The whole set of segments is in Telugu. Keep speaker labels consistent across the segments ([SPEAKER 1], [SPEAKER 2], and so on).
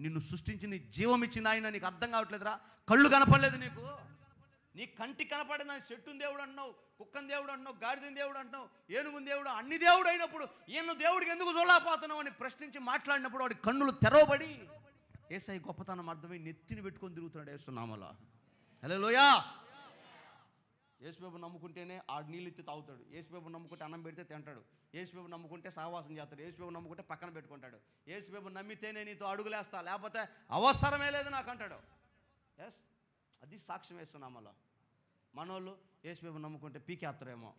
[SPEAKER 1] నిన్ను సృష్టించి నీ జీవం ఇచ్చింది ఆయన. నీకు అర్థం కావట్లేదురా? కళ్ళు కనపడలేదు నీకు? నీ కంటికి కనపడిన చెట్టుని దేవుడు అంటున్నావు, కుక్కని దేవుడు అంటున్నావు, గాడిదని దేవుడు అంటున్నావు, ఏనుగుని దేవుడు, అన్ని దేవుడు అయినప్పుడు ఈయన దేవుడికి ఎందుకు చూడలేకపోతున్నావు అని ప్రశ్నించి మాట్లాడినప్పుడు వాడి కన్నులు తెరవబడి యేసయ్య గొప్పతనం అర్థమై నెత్తిని పెట్టుకొని తిరుగుతున్నాడు యేసునామములో. హల్లెలూయా. యేసుబాబు నమ్ముకుంటేనే ఆ నీళ్ళు ఎత్తి తాగుతాడు. యేసుబాబు నమ్ముకుంటే అన్నం పెడితే తింటాడు. యేసుబాబు నమ్ముకుంటే సహవాసం చేస్తాడు. యేసుబాబు నమ్ముకుంటే పక్కన పెట్టుకుంటాడు. యేసుబాబు నమ్మితేనే నీతో అడుగులేస్తా, లేకపోతే అవసరమే లేదు నాకు అంటాడు. ఎస్, అది సాక్ష్యం యేసునామములో. మనోళ్ళు యేసుబాబు నమ్ముకుంటే పీకేస్తారేమో,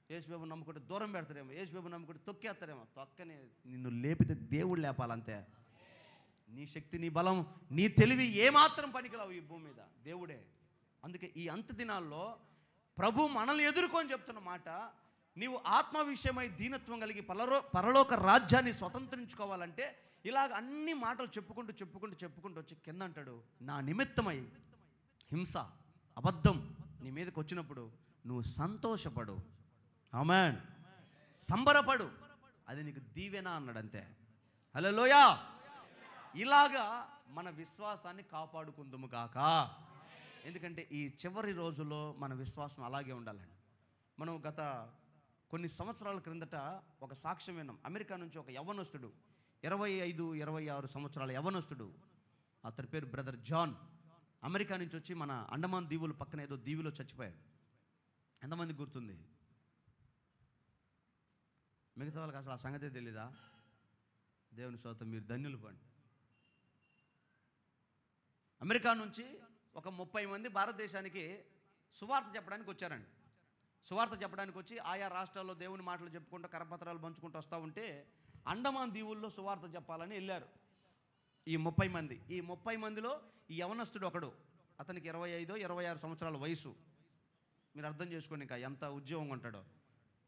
[SPEAKER 1] యేసుబాబు నమ్ముకుంటే దూరం పెడతారేమో, యేసుబాబు నమ్ముకుంటే తొక్కేస్తారేమో. తొక్కని నిన్ను లేపితే దేవుడు లేపాలంతే. నీ శక్తి, నీ బలం, నీ తెలివి ఏమాత్రం పనికిరావు ఈ భూమి మీద, దేవుడే. అందుకే ఈ అంత దినాల్లో ప్రభు మనల్ని ఎదుర్కొని చెప్తున్న మాట, నీవు ఆత్మ విషయమై దీనత్వం కలిగి పరలోక రాజ్యాన్ని స్వతంత్రించుకోవాలంటే ఇలాగ అన్ని మాటలు చెప్పుకుంటూ వచ్చి కింద అంటాడు, నా నిమిత్తమై హింస, అబద్ధం నీ మీదకి వచ్చినప్పుడు నువ్వు సంతోషపడు, ఆమేన్, సంబరపడు, అది నీకు దీవెన అన్నాడు అంతే. హల్లెలూయా. ఇలాగా మన విశ్వాసాన్ని కాపాడుకుందుము కాక. ఎందుకంటే ఈ చివరి రోజుల్లో మన విశ్వాసం అలాగే ఉండాలండి. మనం గత కొన్ని సంవత్సరాల క్రిందట ఒక సాక్ష్యం విన్నాం. అమెరికా నుంచి ఒక యవ్వనస్తుడు, 25-26 సంవత్సరాల యవ్వనస్తుడు, అతని పేరు బ్రదర్ జాన్. అమెరికా నుంచి వచ్చి మన అండమాన్ దీవుల పక్కన ఏదో దీవిలో చచ్చిపోయాడు. ఎంతమంది గుర్తుంది? మిగతా వాళ్ళకి అసలు ఆ సంగతే తెలీదా? దేవుని స్తోత్రం, మీరు ధన్యులు పండి. అమెరికా నుంచి ఒక 30 మంది భారతదేశానికి సువార్త చెప్పడానికి వచ్చారండి. సువార్త చెప్పడానికి వచ్చి ఆయా రాష్ట్రాల్లో దేవుని మాటలు చెప్పుకుంటూ కరపత్రాలు పంచుకుంటూ వస్తూ ఉంటే అండమాన్ దీవుల్లో సువార్త చెప్పాలని వెళ్ళారు ఈ 30 మంది. ఈ 30 మందిలో ఈ యవనస్తుడు ఒకడు, అతనికి 25-26 సంవత్సరాల వయసు. మీరు అర్థం చేసుకోండి ఇంకా ఎంత ఉద్యోగం ఉంటాడో.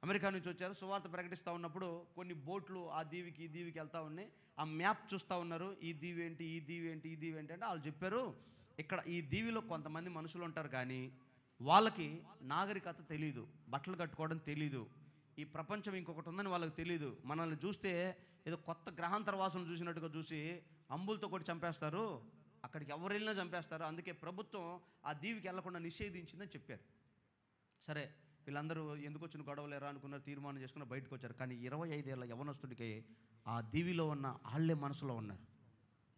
[SPEAKER 1] అమెరికా నుంచి వచ్చారు, సువార్త ప్రకటిస్తూ ఉన్నప్పుడు కొన్ని బోట్లు ఆ దీవికి ఈ దీవికి వెళ్తూ ఉన్నాయి. ఆ మ్యాప్ చూస్తూ ఉన్నారు, ఈ దీవి ఏంటి, ఈ దీవి ఏంటి, ఈ దీవి ఏంటి అంటే వాళ్ళు చెప్పారు, ఇక్కడ ఈ దీవిలో కొంతమంది మనుషులు ఉంటారు కానీ వాళ్ళకి నాగరికత తెలీదు, బట్టలు కట్టుకోవడం తెలీదు, ఈ ప్రపంచం ఇంకొకటి ఉందని వాళ్ళకి తెలీదు. మనల్ని చూస్తే ఏదో కొత్త గ్రహాంతర వాసులను చూసినట్టుగా చూసి అంబులతో కూడా చంపేస్తారు, అక్కడికి ఎవరు వెళ్ళినా చంపేస్తారు, అందుకే ప్రభుత్వం ఆ దీవికి వెళ్లకుండా నిషేధించిందని చెప్పారు. సరే, వీళ్ళందరూ ఎందుకు వచ్చిన గొడవలేరా అనుకున్నారు, తీర్మానం చేసుకుని బయటకు వచ్చారు. కానీ 25 ఏళ్ళ యవనస్తుడికి ఆ దీవిలో ఉన్న వాళ్ళే మనసులో ఉన్నారు.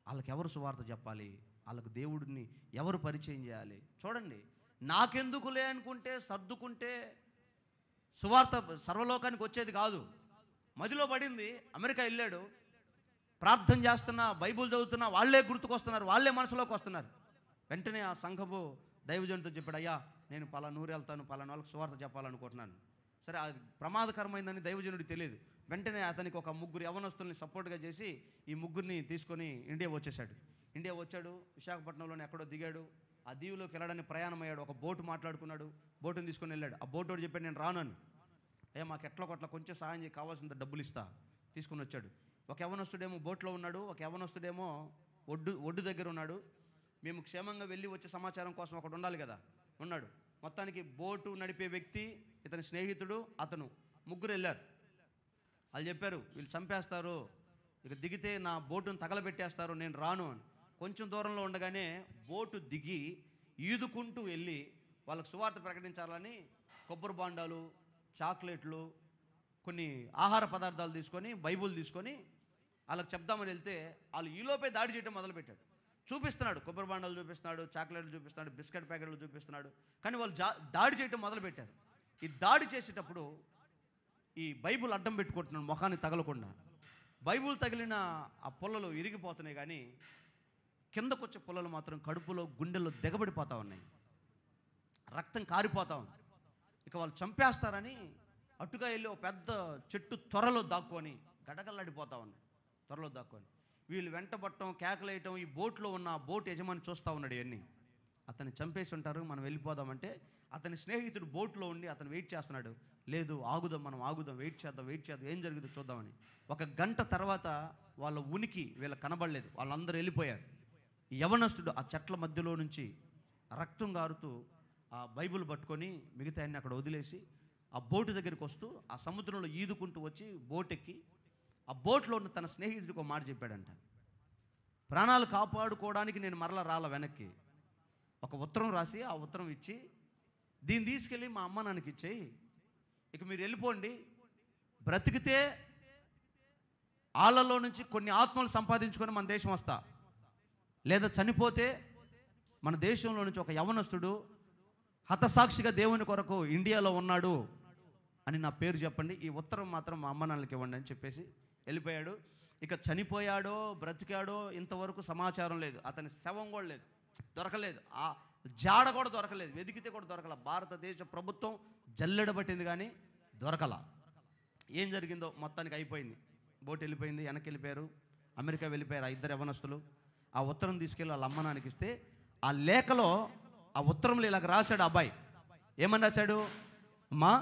[SPEAKER 1] వాళ్ళకి ఎవరు సువార్త చెప్పాలి, వాళ్ళకు దేవుడిని ఎవరు పరిచయం చేయాలి? చూడండి, నాకెందుకులే అనుకుంటే సర్దుకుంటే సువార్త సర్వలోకానికి వచ్చేది కాదు. మదిలో పడింది, అమెరికా వెళ్ళాడు, ప్రార్థన చేస్తున్నా, బైబుల్ చదువుతున్నా, వాళ్ళే గుర్తుకొస్తున్నారు, వాళ్ళే మనసులోకి వస్తున్నారు. వెంటనే ఆ సంఘపు దైవజనుడితో చెప్పాడు, అయ్యా నేను పలానూరు వెళ్తాను, పలానా వాళ్ళకి సువార్త చెప్పాలనుకుంటున్నాను. సరే, అది ప్రమాదకరమైందని దైవజనుడికి తెలియదు. వెంటనే అతనికి ఒక 3 యవనస్తుల్ని సపోర్ట్గా చేసి ఈ 3 తీసుకొని ఇండియా వచ్చేసాడు. ఇండియా వచ్చాడు, విశాఖపట్నంలోనే ఎక్కడో దిగాడు, ఆ దీవిలోకి వెళ్ళడానికి ప్రయాణం అయ్యాడు. ఒక బోటు మాట్లాడుకున్నాడు, బోటుని తీసుకొని వెళ్ళాడు. ఆ బోటోడు చెప్పాడు, నేను రానని. అయ్యా మాకు ఎట్లా కొట్ల కొంచెం సహాయం చేయి, కావాల్సినంత డబ్బులు ఇస్తా. తీసుకుని వచ్చాడు. ఒక యవనస్తుడేమో బోట్లో ఉన్నాడు, ఒక యవనస్తుడేమో ఒడ్డు దగ్గర ఉన్నాడు. మేము క్షేమంగా వెళ్ళి వచ్చే సమాచారం కోసం ఒకడు ఉండాలి కదా, ఉన్నాడు. మొత్తానికి బోటు నడిపే వ్యక్తి, ఇతని స్నేహితుడు, అతను 3 వెళ్ళారు. వాళ్ళు చెప్పారు, వీళ్ళు చంపేస్తారు, ఇక దిగితే నా బోటును తగలబెట్టేస్తారు, నేను రాను అని. కొంచెం దూరంలో ఉండగానే బోటు దిగి ఈదుకుంటూ వెళ్ళి వాళ్ళకు సువార్త ప్రకటించాలని కొబ్బరి బాండాలు, చాక్లెట్లు, కొన్ని ఆహార పదార్థాలు తీసుకొని, బైబుల్ తీసుకొని వాళ్ళకి చెప్దామని వెళ్తే వాళ్ళు ఈలోపే దాడి చేయడం మొదలుపెట్టాడు. చూపిస్తున్నాడు, కొబ్బరి బాండాలు చూపిస్తున్నాడు, చాక్లెట్లు చూపిస్తున్నాడు, బిస్కెట్ ప్యాకెట్లు చూపిస్తున్నాడు. కానీ వాళ్ళు దాడి చేయడం మొదలుపెట్టారు. ఈ దాడి చేసేటప్పుడు ఈ బైబుల్ అడ్డం పెట్టుకుంటున్నాడు ముఖానికి తగలకుండా. బైబుల్ తగిలిన ఆ పుల్లలు ఇరిగిపోతున్నాయి, కానీ కిందకొచ్చే పుల్లలు మాత్రం కడుపులో, గుండెల్లో దిగబడిపోతూ ఉన్నాయి, రక్తం కారిపోతా ఉంది. ఇక వాళ్ళు చంపేస్తారని అటుగా వెళ్ళి ఒక పెద్ద చెట్టు త్వరలో దాక్కొని గడగల్లాడిపోతా ఉన్నాయి. త్వరలో దాక్కొని వీళ్ళు వెంటబట్టం, కేకలేయటం, ఈ బోట్లో ఉన్న బోట్ యజమాని చూస్తూ ఉన్నాడు. ఇవన్నీ అతన్ని చంపేసి ఉంటారు, మనం వెళ్ళిపోదామంటే అతని స్నేహితుడు బోట్లో ఉండి అతను వెయిట్ చేస్తున్నాడు. లేదు, ఆగుదాం, మనం ఆగుదాం, వెయిట్ చేద్దాం, ఏం జరుగుతుందో చూద్దామని. 1 గంట తర్వాత వాళ్ళ ఉనికి వీళ్ళకి కనబడలేదు, వాళ్ళందరూ వెళ్ళిపోయారు. యవనస్తుడు ఆ చెట్ల మధ్యలో నుంచి రక్తం గారుతూ ఆ బైబుల్ పట్టుకొని మిగతా అన్ని అక్కడ వదిలేసి ఆ బోటు దగ్గరికి వస్తూ ఆ సముద్రంలో ఈదుకుంటూ వచ్చి బోట్ ఎక్కి ఆ బోట్లో ఉన్న తన స్నేహితుడికి ఒక మాట చెప్పాడంట, ప్రాణాలు కాపాడుకోవడానికి నేను మరలా రాల వెనక్కి. ఒక ఉత్తరం రాసి ఆ ఉత్తరం ఇచ్చి, దీన్ని తీసుకెళ్ళి మా అమ్మ నాన్నకి ఇచ్చేయి, ఇక మీరు వెళ్ళిపోండి, బ్రతికితే వాళ్ళలో నుంచి కొన్ని ఆత్మలు సంపాదించుకొని మన దేశం వస్తా, లేదా చనిపోతే మన దేశంలో నుంచి ఒక యవనస్తుడు హతసాక్షిగా దేవుని కొరకు ఇండియాలో ఉన్నాడు అని నా పేరు చెప్పండి, ఈ ఉత్తరం మాత్రం మా అమ్మ నాన్నలకి ఇవ్వండి అని చెప్పేసి వెళ్ళిపోయాడు. ఇక చనిపోయాడో బ్రతికాడో ఇంతవరకు సమాచారం లేదు. అతని శవం కూడా లేదు, దొరకలేదు. ఆ జాడ కూడా దొరకలేదు, వెతికితే కూడా దొరకల. భారతదేశ ప్రభుత్వం జల్లెడబట్టింది కానీ దొరకల. ఏం జరిగిందో మొత్తానికి అయిపోయింది. బోట్ వెళ్ళిపోయింది, వెనక్కి వెళ్ళిపోయారు, అమెరికా వెళ్ళిపోయారు ఆ ఇద్దరు యవనస్తులు. ఆ ఉత్తరం తీసుకెళ్ళి వాళ్ళ అమ్మ నాన్నకి ఇస్తే, ఆ లేఖలో ఆ ఉత్తరంలో ఇలాగ రాశాడు అబ్బాయి. ఏమని రాశాడు? అమ్మా,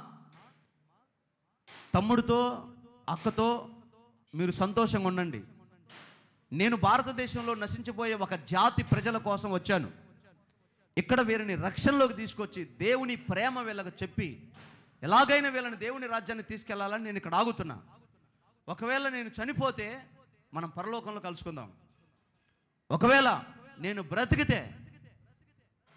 [SPEAKER 1] తమ్ముడితో అక్కతో మీరు సంతోషంగా ఉండండి. నేను భారతదేశంలో నశించిపోయే ఒక జాతి ప్రజల కోసం వచ్చాను. ఇక్కడ వీరిని రక్షణలోకి తీసుకొచ్చి దేవుని ప్రేమ వీళ్ళకి చెప్పి ఎలాగైనా వీళ్ళని దేవుని రాజ్యాన్ని తీసుకెళ్లాలని నేను ఇక్కడ ఆగుతున్నా. ఒకవేళ నేను చనిపోతే మనం పరలోకంలో కలుసుకుందాం. ఒకవేళ నేను బ్రతికితే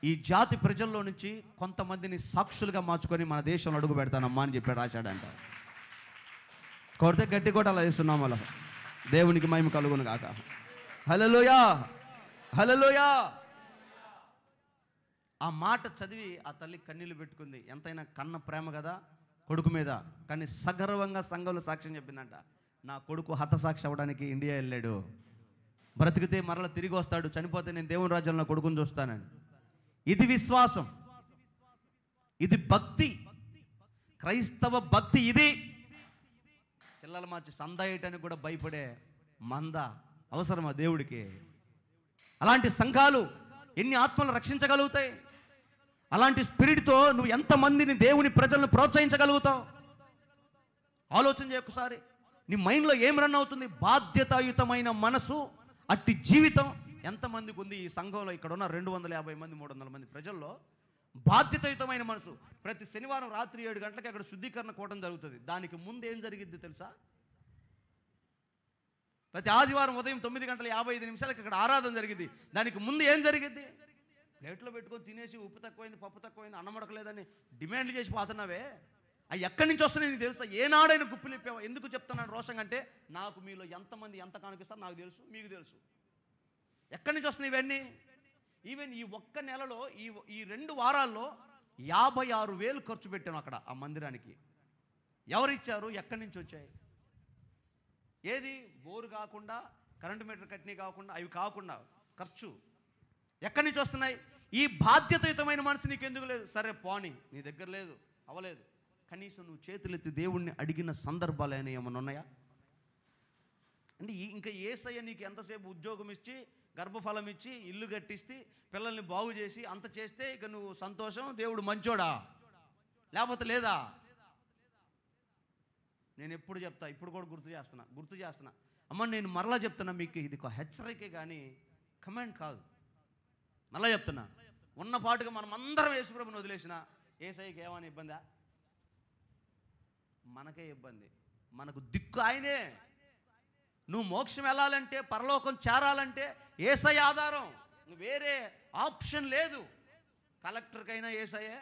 [SPEAKER 1] ఈ జాతి ప్రజల్లో నుంచి కొంతమందిని సాక్షులుగా మార్చుకొని మన దేశంలో అడుగు పెడతానమ్మా అని చెప్పి రాశాడంట. కొడితే గట్టి కూడా అలా చేస్తున్నాం. అలా దేవునికి మహిమ కలుగును గాక. హల్లెలూయా, హల్లెలూయా. ఆ మాట చదివి ఆ తల్లి కన్నీళ్ళు పెట్టుకుంది. ఎంతైనా కన్న ప్రేమ కదా కొడుకు మీద. కానీ సగర్వంగా సంఘంలో సాక్ష్యం చెప్పిందంట, నా కొడుకు హతసాక్షి అవ్వడానికి ఇండియా వెళ్ళాడు, బ్రతికితే మరలా తిరిగి వస్తాడు, చనిపోతే నేను దేవుని రాజ్యంలో కొడుకుని చూస్తానని. ఇది విశ్వాసం, ఇది భక్తి, క్రైస్తవ భక్తి. ఇది చిల్లల మార్చి సందా వేయటానికి కూడా భయపడే మంద అవసరమా దేవుడికి? అలాంటి సంఘాలు ఎన్ని ఆత్మలు రక్షించగలుగుతాయి? అలాంటి స్పిరిట్తో నువ్వు ఎంతమందిని దేవుని ప్రజలను ప్రోత్సహించగలుగుతావు? ఆలోచన చేయ ఒకసారి. నీ మైండ్లో ఏం రన్ అవుతుంది? బాధ్యతాయుతమైన మనసు, అట్టి జీవితం ఎంతమందికి ఉంది ఈ సంఘంలో? ఇక్కడ ఉన్న 250 మంది 300 మంది ప్రజల్లో బాధ్యతాయుతమైన మనసు. ప్రతి శనివారం రాత్రి 7 గంటలకి అక్కడ శుద్ధీకరణ కూటం జరుగుతుంది. దానికి ముందు ఏం జరిగిద్ది తెలుసా? ప్రతి ఆదివారం ఉదయం 9:55 ఇక్కడ ఆరాధన జరిగింది. దానికి ముందు ఏం జరిగింది? ప్లేట్లో పెట్టుకొని తినేసి ఉప్పు తక్కువైంది, పప్పు తక్కువైంది, అన్నమడకలేదని డిమాండ్లు చేసి పోతున్నావే. అవి ఎక్కడి నుంచి వస్తున్నాయి నీకు తెలుసా? ఏనాడైనా గుప్పిలు ఇప్పావా? ఎందుకు చెప్తున్నాను రోషంగా అంటే, నాకు మీలో ఎంతమంది ఎంత కానిపిస్తారో నాకు తెలుసు, మీకు తెలుసు. ఎక్కడి నుంచి వస్తున్నాయి ఇవన్నీ? ఈవెన్ ఈ ఒక్క నెలలో ఈ 2 వారాల్లో 56,000 ఖర్చు పెట్టాను అక్కడ ఆ మందిరానికి. ఎవరిచ్చారు? ఎక్కడి నుంచి వచ్చాయి? ఏది? బోరు కాకుండా, కరెంటు మీటర్ కట్టినవి కాకుండా, అవి కాకుండా ఖర్చు ఎక్కడి నుంచి వస్తున్నాయి? ఈ బాధ్యతాయుతమైన మనసు నీకు ఎందుకు లేదు? సరే పోనీ, నీ దగ్గర లేదు, అవ్వలేదు, కనీసం నువ్వు చేతులెత్తి దేవుణ్ణి అడిగిన సందర్భాలు అయినా ఏమైనా ఉన్నాయా? అంటే ఇంకా యేసయ్య నీకు ఎంతసేపు ఉద్యోగం ఇచ్చి, గర్భఫలం ఇచ్చి, ఇల్లు కట్టిస్తే, పిల్లల్ని బాగు చేసి అంత చేస్తే ఇక నువ్వు సంతోషం, దేవుడు మంచోడా? లేకపోతే లేదా? నేను ఎప్పుడు చెప్తా, ఇప్పుడు కూడా గుర్తు చేస్తున్నా అమ్మ, నేను మరలా చెప్తున్నా మీకు, ఇది ఒక హెచ్చరికే కానీ కమెంట్ కాదు. మళ్ళా చెప్తున్నా, ఉన్న పాటుగా మనం అందరం యేసుప్రభుని వదిలేసిన యేసయ్యకి ఏమైనా ఇబ్బందా? మనకే ఇబ్బంది. మనకు దిక్కు ఆయనే. నువ్వు మోక్షం వెళ్ళాలంటే, పరలోకం చేరాలంటే యేసయ్య ఆధారం, వేరే ఆప్షన్ లేదు. కలెక్టర్కైనా యేసయ్యే,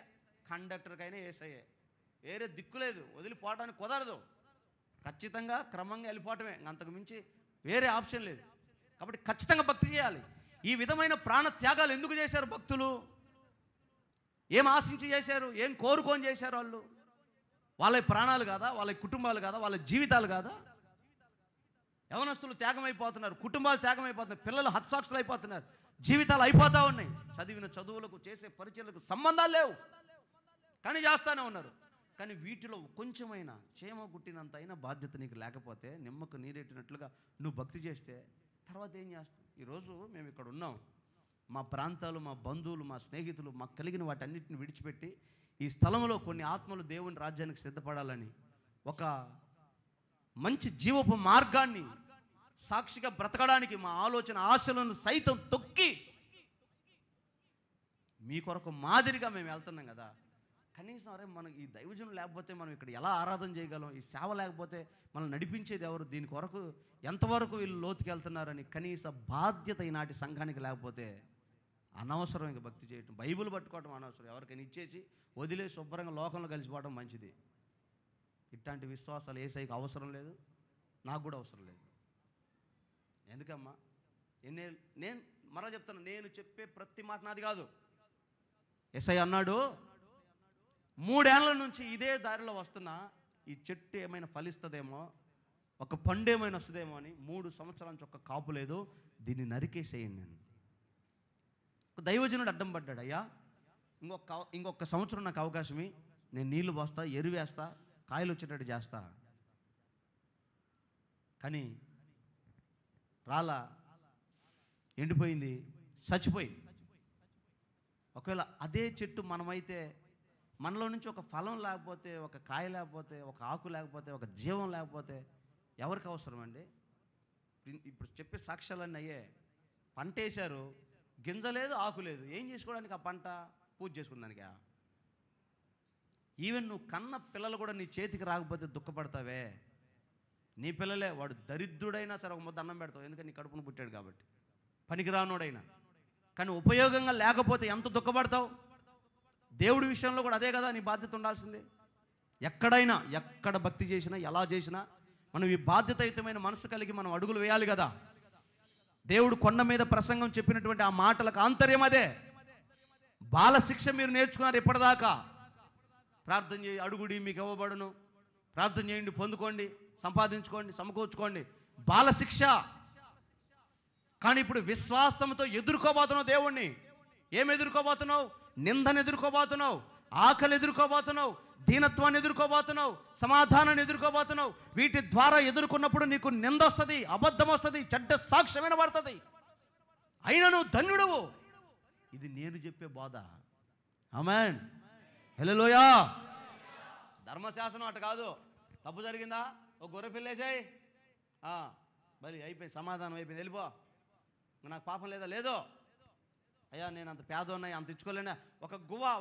[SPEAKER 1] కండక్టర్కైనా యేసయ్యే, వేరే దిక్కు లేదు. వదిలిపోవడానికి కుదరదు. ఖచ్చితంగా క్రమంగా వెళ్ళిపోవటమే, అంతకు మించి వేరే ఆప్షన్ లేదు. కాబట్టి ఖచ్చితంగా భక్తి చేయాలి. ఈ విధమైన ప్రాణ త్యాగాలు ఎందుకు చేశారు భక్తులు? ఏం ఆశించి చేశారు? ఏం కోరుకొని చేశారు? వాళ్ళ ప్రాణాలు కాదా? వాళ్ళ కుటుంబాలు కాదా? వాళ్ళ జీవితాలు కాదా? యవనస్తులు త్యాగం అయిపోతున్నారు, కుటుంబాలు త్యాగం అయిపోతున్నారు, పిల్లలు హతసాక్షులు అయిపోతున్నారు, జీవితాలు అయిపోతూ ఉన్నాయి. చదివిన చదువులకు, చేసే పరిచయలకు సంబంధాలు లేవు, కానీ చేస్తూనే ఉన్నారు. కానీ వీటిలో కొంచెమైనా చేమ గుట్టినంత అయినా బాధ్యత నీకు లేకపోతే, నిమ్మకు నీరెట్టినట్లుగా నువ్వు భక్తి చేస్తే తర్వాత ఏం చేస్తావు? ఈరోజు మేము ఇక్కడ ఉన్నాం, మా ప్రాంతాలు, మా బంధువులు, మా స్నేహితులు, మాకు కలిగిన వాటన్నిటిని విడిచిపెట్టి ఈ స్థలంలో కొన్ని ఆత్మలు దేవుని రాజ్యానికి సిద్ధపడాలని, ఒక మంచి జీవపు మార్గాన్ని, సాక్షిగా బ్రతకడానికి మా ఆలోచన ఆశలను సైతం తొక్కి మీ కొరకు మాదిరిగా మేము వెళ్తున్నాం కదా. కనీసం అరే మనం ఈ దైవజనం లేకపోతే మనం ఇక్కడ ఎలా ఆరాధన చేయగలం, ఈ సేవ లేకపోతే మనం నడిపించేది ఎవరు, దీని కొరకు ఎంతవరకు వీళ్ళు లోతుకెళ్తున్నారని కనీస బాధ్యత ఈనాటి సంఘానికి లేకపోతే అనవసరం ఇంక భక్తి చేయటం, బైబిల్ పట్టుకోవటం అనవసరం. ఎవరికైనా ఇచ్చేసి వదిలేసి శుభ్రంగా లోకంలో కలిసిపోవడం మంచిది. ఇట్లాంటి విశ్వాసాలు యేసయ్యకి అవసరం లేదు, నాకు కూడా అవసరం లేదు. ఎందుకమ్మా నేను మరలా చెప్తాను, నేను చెప్పే ప్రతి మాట నాది కాదు. యేసయ్య అన్నాడు 3 ఏళ్ల నుంచి ఇదే దారిలో వస్తున్నా, ఈ చెట్టు ఏమైనా ఫలిస్తుందేమో, ఒక పండు ఏమైనా వస్తుందేమో అని 3 సంవత్సరాల నుంచి ఒక్క కాపు లేదు, దీన్ని నరికేసేయండి. నేను ఒక దైవజనుడు అడ్డం పడ్డాడు, అయ్యా ఇంకొక సంవత్సరం నాకు అవకాశమే, నేను నీళ్లు పోస్తా, ఎరువేస్తా, కాయలు వచ్చేటట్టు చేస్తా. కానీ రాళ్ళ ఎండిపోయింది, చచ్చిపోయింది. ఒకవేళ అదే చెట్టు మనమైతే మనలో నుంచి ఒక ఫలం లేకపోతే, ఒక కాయ లేకపోతే, ఒక ఆకు లేకపోతే, ఒక జీవం లేకపోతే ఎవరికి అవసరం అండి? ఇప్పుడు చెప్పే సాక్ష్యాలన్నీ అయ్యే. పంట వేశారు, గింజ లేదు, ఆకు లేదు, ఏం చేసుకోవడానికి ఆ పంట? పూజ చేసుకున్నానికి. ఈవెన్ నువ్వు కన్న పిల్లలు కూడా నీ చేతికి రాకపోతే దుఃఖపడతావే. నీ పిల్లలే, వాడు దరిద్రుడైనా సరే ఒక ముద్ద అన్నం పెడతావు, ఎందుకంటే నీ కడుపును పుట్టాడు కాబట్టి, పనికిరానోడైనా. కానీ ఉపయోగంగా లేకపోతే ఎంత దుఃఖపడతావు? దేవుడి విషయంలో కూడా అదే కదా నీ బాధ్యత ఉండాల్సిందే. ఎక్కడైనా, ఎక్కడ భక్తి చేసినా, ఎలా చేసినా మనం ఈ బాధ్యతాయుతమైన మనసు కలిగి మనం అడుగులు వేయాలి కదా. దేవుడు కొండ మీద ప్రసంగం చెప్పినటువంటి ఆ మాటలకు ఆంతర్యం అదే. బాల శిక్ష మీరు నేర్చుకున్నారు ఇప్పటిదాకా. ప్రార్థన చేయి, అడుగుడి మీకు ఇవ్వబడును, ప్రార్థన చేయండి పొందుకోండి, సంపాదించుకోండి, సమకూర్చుకోండి, బాల శిక్ష. కానీ ఇప్పుడు విశ్వాసంతో ఎదుర్కోబోతున్నావు దేవుణ్ణి. ఏం ఎదుర్కోబోతున్నావు? నిందను ఎదుర్కోబోతున్నావు, ఆకలి ఎదుర్కోబోతున్నావు, దీనత్వాన్ని ఎదుర్కోబోతున్నావు, సమాధానాన్ని ఎదుర్కోబోతున్నావు. వీటి ద్వారా ఎదుర్కొన్నప్పుడు నీకు నింద వస్తుంది, అబద్ధం వస్తుంది, చెడ్డ సాక్ష్యం వినబడుతుంది. అయినా నువ్వు ధన్యుడవు. ఇది నేను చెప్పే బోధ. ఆమేన్, హల్లెలూయా. ధర్మశాసనం అటు కాదు. తప్పు జరిగిందా, ఒక గొర్రె పిల్లేసాయి, బలి అయిపోయి, సమాధానం అయిపోయింది, వెళ్ళిపో, నాకు పాపం లేదా? లేదో. అయ్యా నేను అంత పేద ఉన్నాయి, అంత ఇచ్చుకోలేనా, ఒక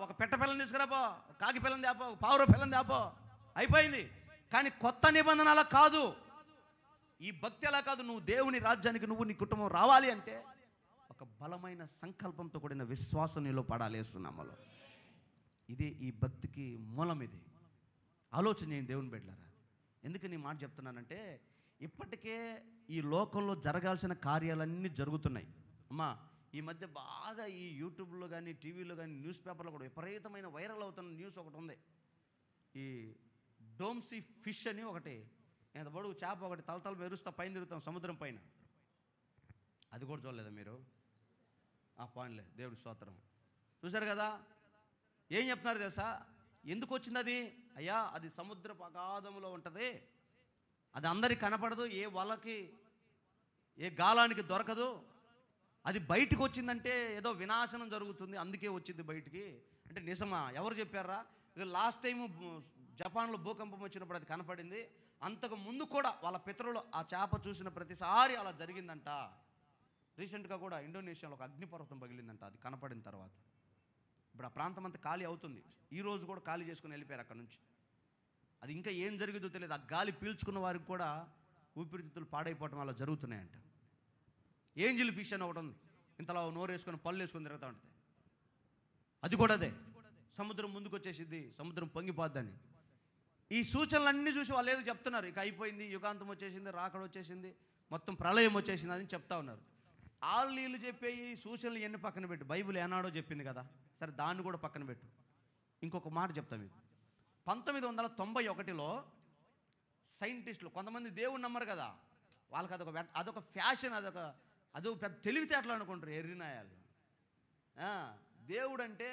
[SPEAKER 1] ఒక పెట్ట పిల్లని తీసుకురాపో, కాకి పిల్లని తేపో, పావుర పిల్లని తేపో, అయిపోయింది. కానీ కొత్త నిబంధన అలా కాదు, ఈ భక్తి అలా కాదు. నువ్వు దేవుని రాజ్యానికి నువ్వు నీ కుటుంబం రావాలి అంటే ఒక బలమైన సంకల్పంతో కూడిన విశ్వాసం నీలో పడాలి యేసునామములో. ఇదే ఈ భక్తికి మూలం. ఇది ఆలోచన చేయండి దేవుని బిడ్డలారా. ఎందుకని ఈ మాట చెప్తున్నానంటే, ఇప్పటికే ఈ లోకంలో జరగాల్సిన కార్యాలన్నీ జరుగుతున్నాయి. అమ్మా ఈ మధ్య బాగా ఈ యూట్యూబ్లో కానీ, టీవీలో కానీ, న్యూస్ పేపర్లో కూడా విపరీతమైన వైరల్ అవుతున్న న్యూస్ ఒకటి ఉంది. ఈ డోమ్సీ ఫిష్ అని ఒకటి, ఎంత పొడుగు చేప ఒకటి తలతల మెరుస్తా పైన తిరుగుతాం సముద్రం పైన. అది కూడా చూడలేదా మీరు? పాయింట్లే, దేవుడి స్తోత్రం. చూశారు కదా, ఏం చెప్తున్నారు తెలుసా? ఎందుకు వచ్చింది అది? అయ్యా అది సముద్రపు అగాధంలో ఉంటుంది, అది అందరికి కనపడదు, ఏ వలకి ఏ గాలానికి దొరకదు. అది బయటకు వచ్చిందంటే ఏదో వినాశనం జరుగుతుంది, అందుకే వచ్చింది బయటికి. అంటే నిజమా? ఎవరు చెప్పారా? ఇది లాస్ట్ టైము జపాన్లో భూకంపం వచ్చినప్పుడు అది కనపడింది. అంతకు ముందు కూడా వాళ్ళ పితరులు ఆ చేప చూసిన ప్రతిసారి అలా జరిగిందంట. రీసెంట్గా కూడా ఇండోనేషియాలో ఒక అగ్నిపర్వతం పగిలిందంట, అది కనపడిన తర్వాత. ఇప్పుడు ఆ ప్రాంతం అంతా ఖాళీ అవుతుంది. ఈరోజు కూడా ఖాళీ చేసుకుని వెళ్ళిపోయారు అక్కడ నుంచి. అది ఇంకా ఏం జరిగిందో తెలియదు. ఆ గాలి పీల్చుకున్న వారికి కూడా ఊపిరితిత్తులు పాడైపోవటం అలా జరుగుతున్నాయంట. ఏంజిల్ ఫిష్ అని ఒకటి ఉంది, ఇంతలా నోరు వేసుకొని పళ్ళు వేసుకొని తిరుగుతూ ఉంటుంది. అది కూడా అదే, సముద్రం ముందుకు వచ్చేసింది, సముద్రం పొంగిపోద్దని. ఈ సూచనలన్నీ చూసి వాళ్ళు ఏదో చెప్తున్నారు, ఇక అయిపోయింది, యుగాంతం వచ్చేసింది, రాకడ వచ్చేసింది, మొత్తం ప్రళయం వచ్చేసింది అని చెప్తా ఉన్నారు. వీళ్ళు చెప్పే ఈ సూచనలు ఎన్ని పక్కన పెట్టు, బైబిల్ ఏనాడో చెప్పింది కదా, సరే దాన్ని కూడా పక్కన పెట్టు. ఇంకొక మాట చెప్తా మీకు. 1991లో సైంటిస్టులు కొంతమంది దేవుడు నమ్మరు కదా, వాళ్ళకి అదొక ఫ్యాషన్, అదొక పెద్ద తెలివితేటలు అనుకుంటారు ఎర్రినాయాలు. దేవుడు అంటే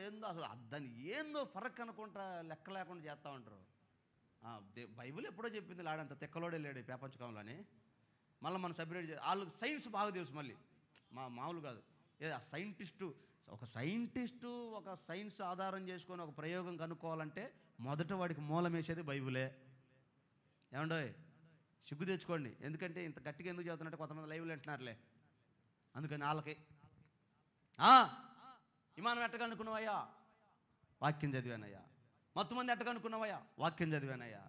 [SPEAKER 1] ఏందో అసలు దాన్ని ఏందో ఫరక్ అనుకుంటా లెక్క లేకుండా చేస్తూ ఉంటారు. బైబిల్ ఎప్పుడో చెప్పింది, లాడంత తెక్కలోడే లేడు ప్రపంచకంలోని. మళ్ళీ మనం సపరేట్ వాళ్ళు సైన్స్ బాగా తెలుసు, మళ్ళీ మామూలు కాదు. ఆ ఒక సైన్స్ ఆధారం చేసుకొని ఒక ప్రయోగం కనుక్కోవాలంటే మొదట వాడికి మూలం వేసేది బైబిలే. ఏమండో సిగ్గు తెచ్చుకోండి, ఎందుకంటే ఇంత గట్టిగా ఎందుకు చదువుతున్నట్టే కొంతమంది లైవ్లు అంటున్నారులే, అందుకని వాళ్ళకి విమానం ఎట్టగనుకున్నావయ్యా, వాక్యం చదివానయ్యా. మొత్తం మంది ఎట్ట కనుక్కున్నావయ్యా? వాక్యం చదివానయ్యా.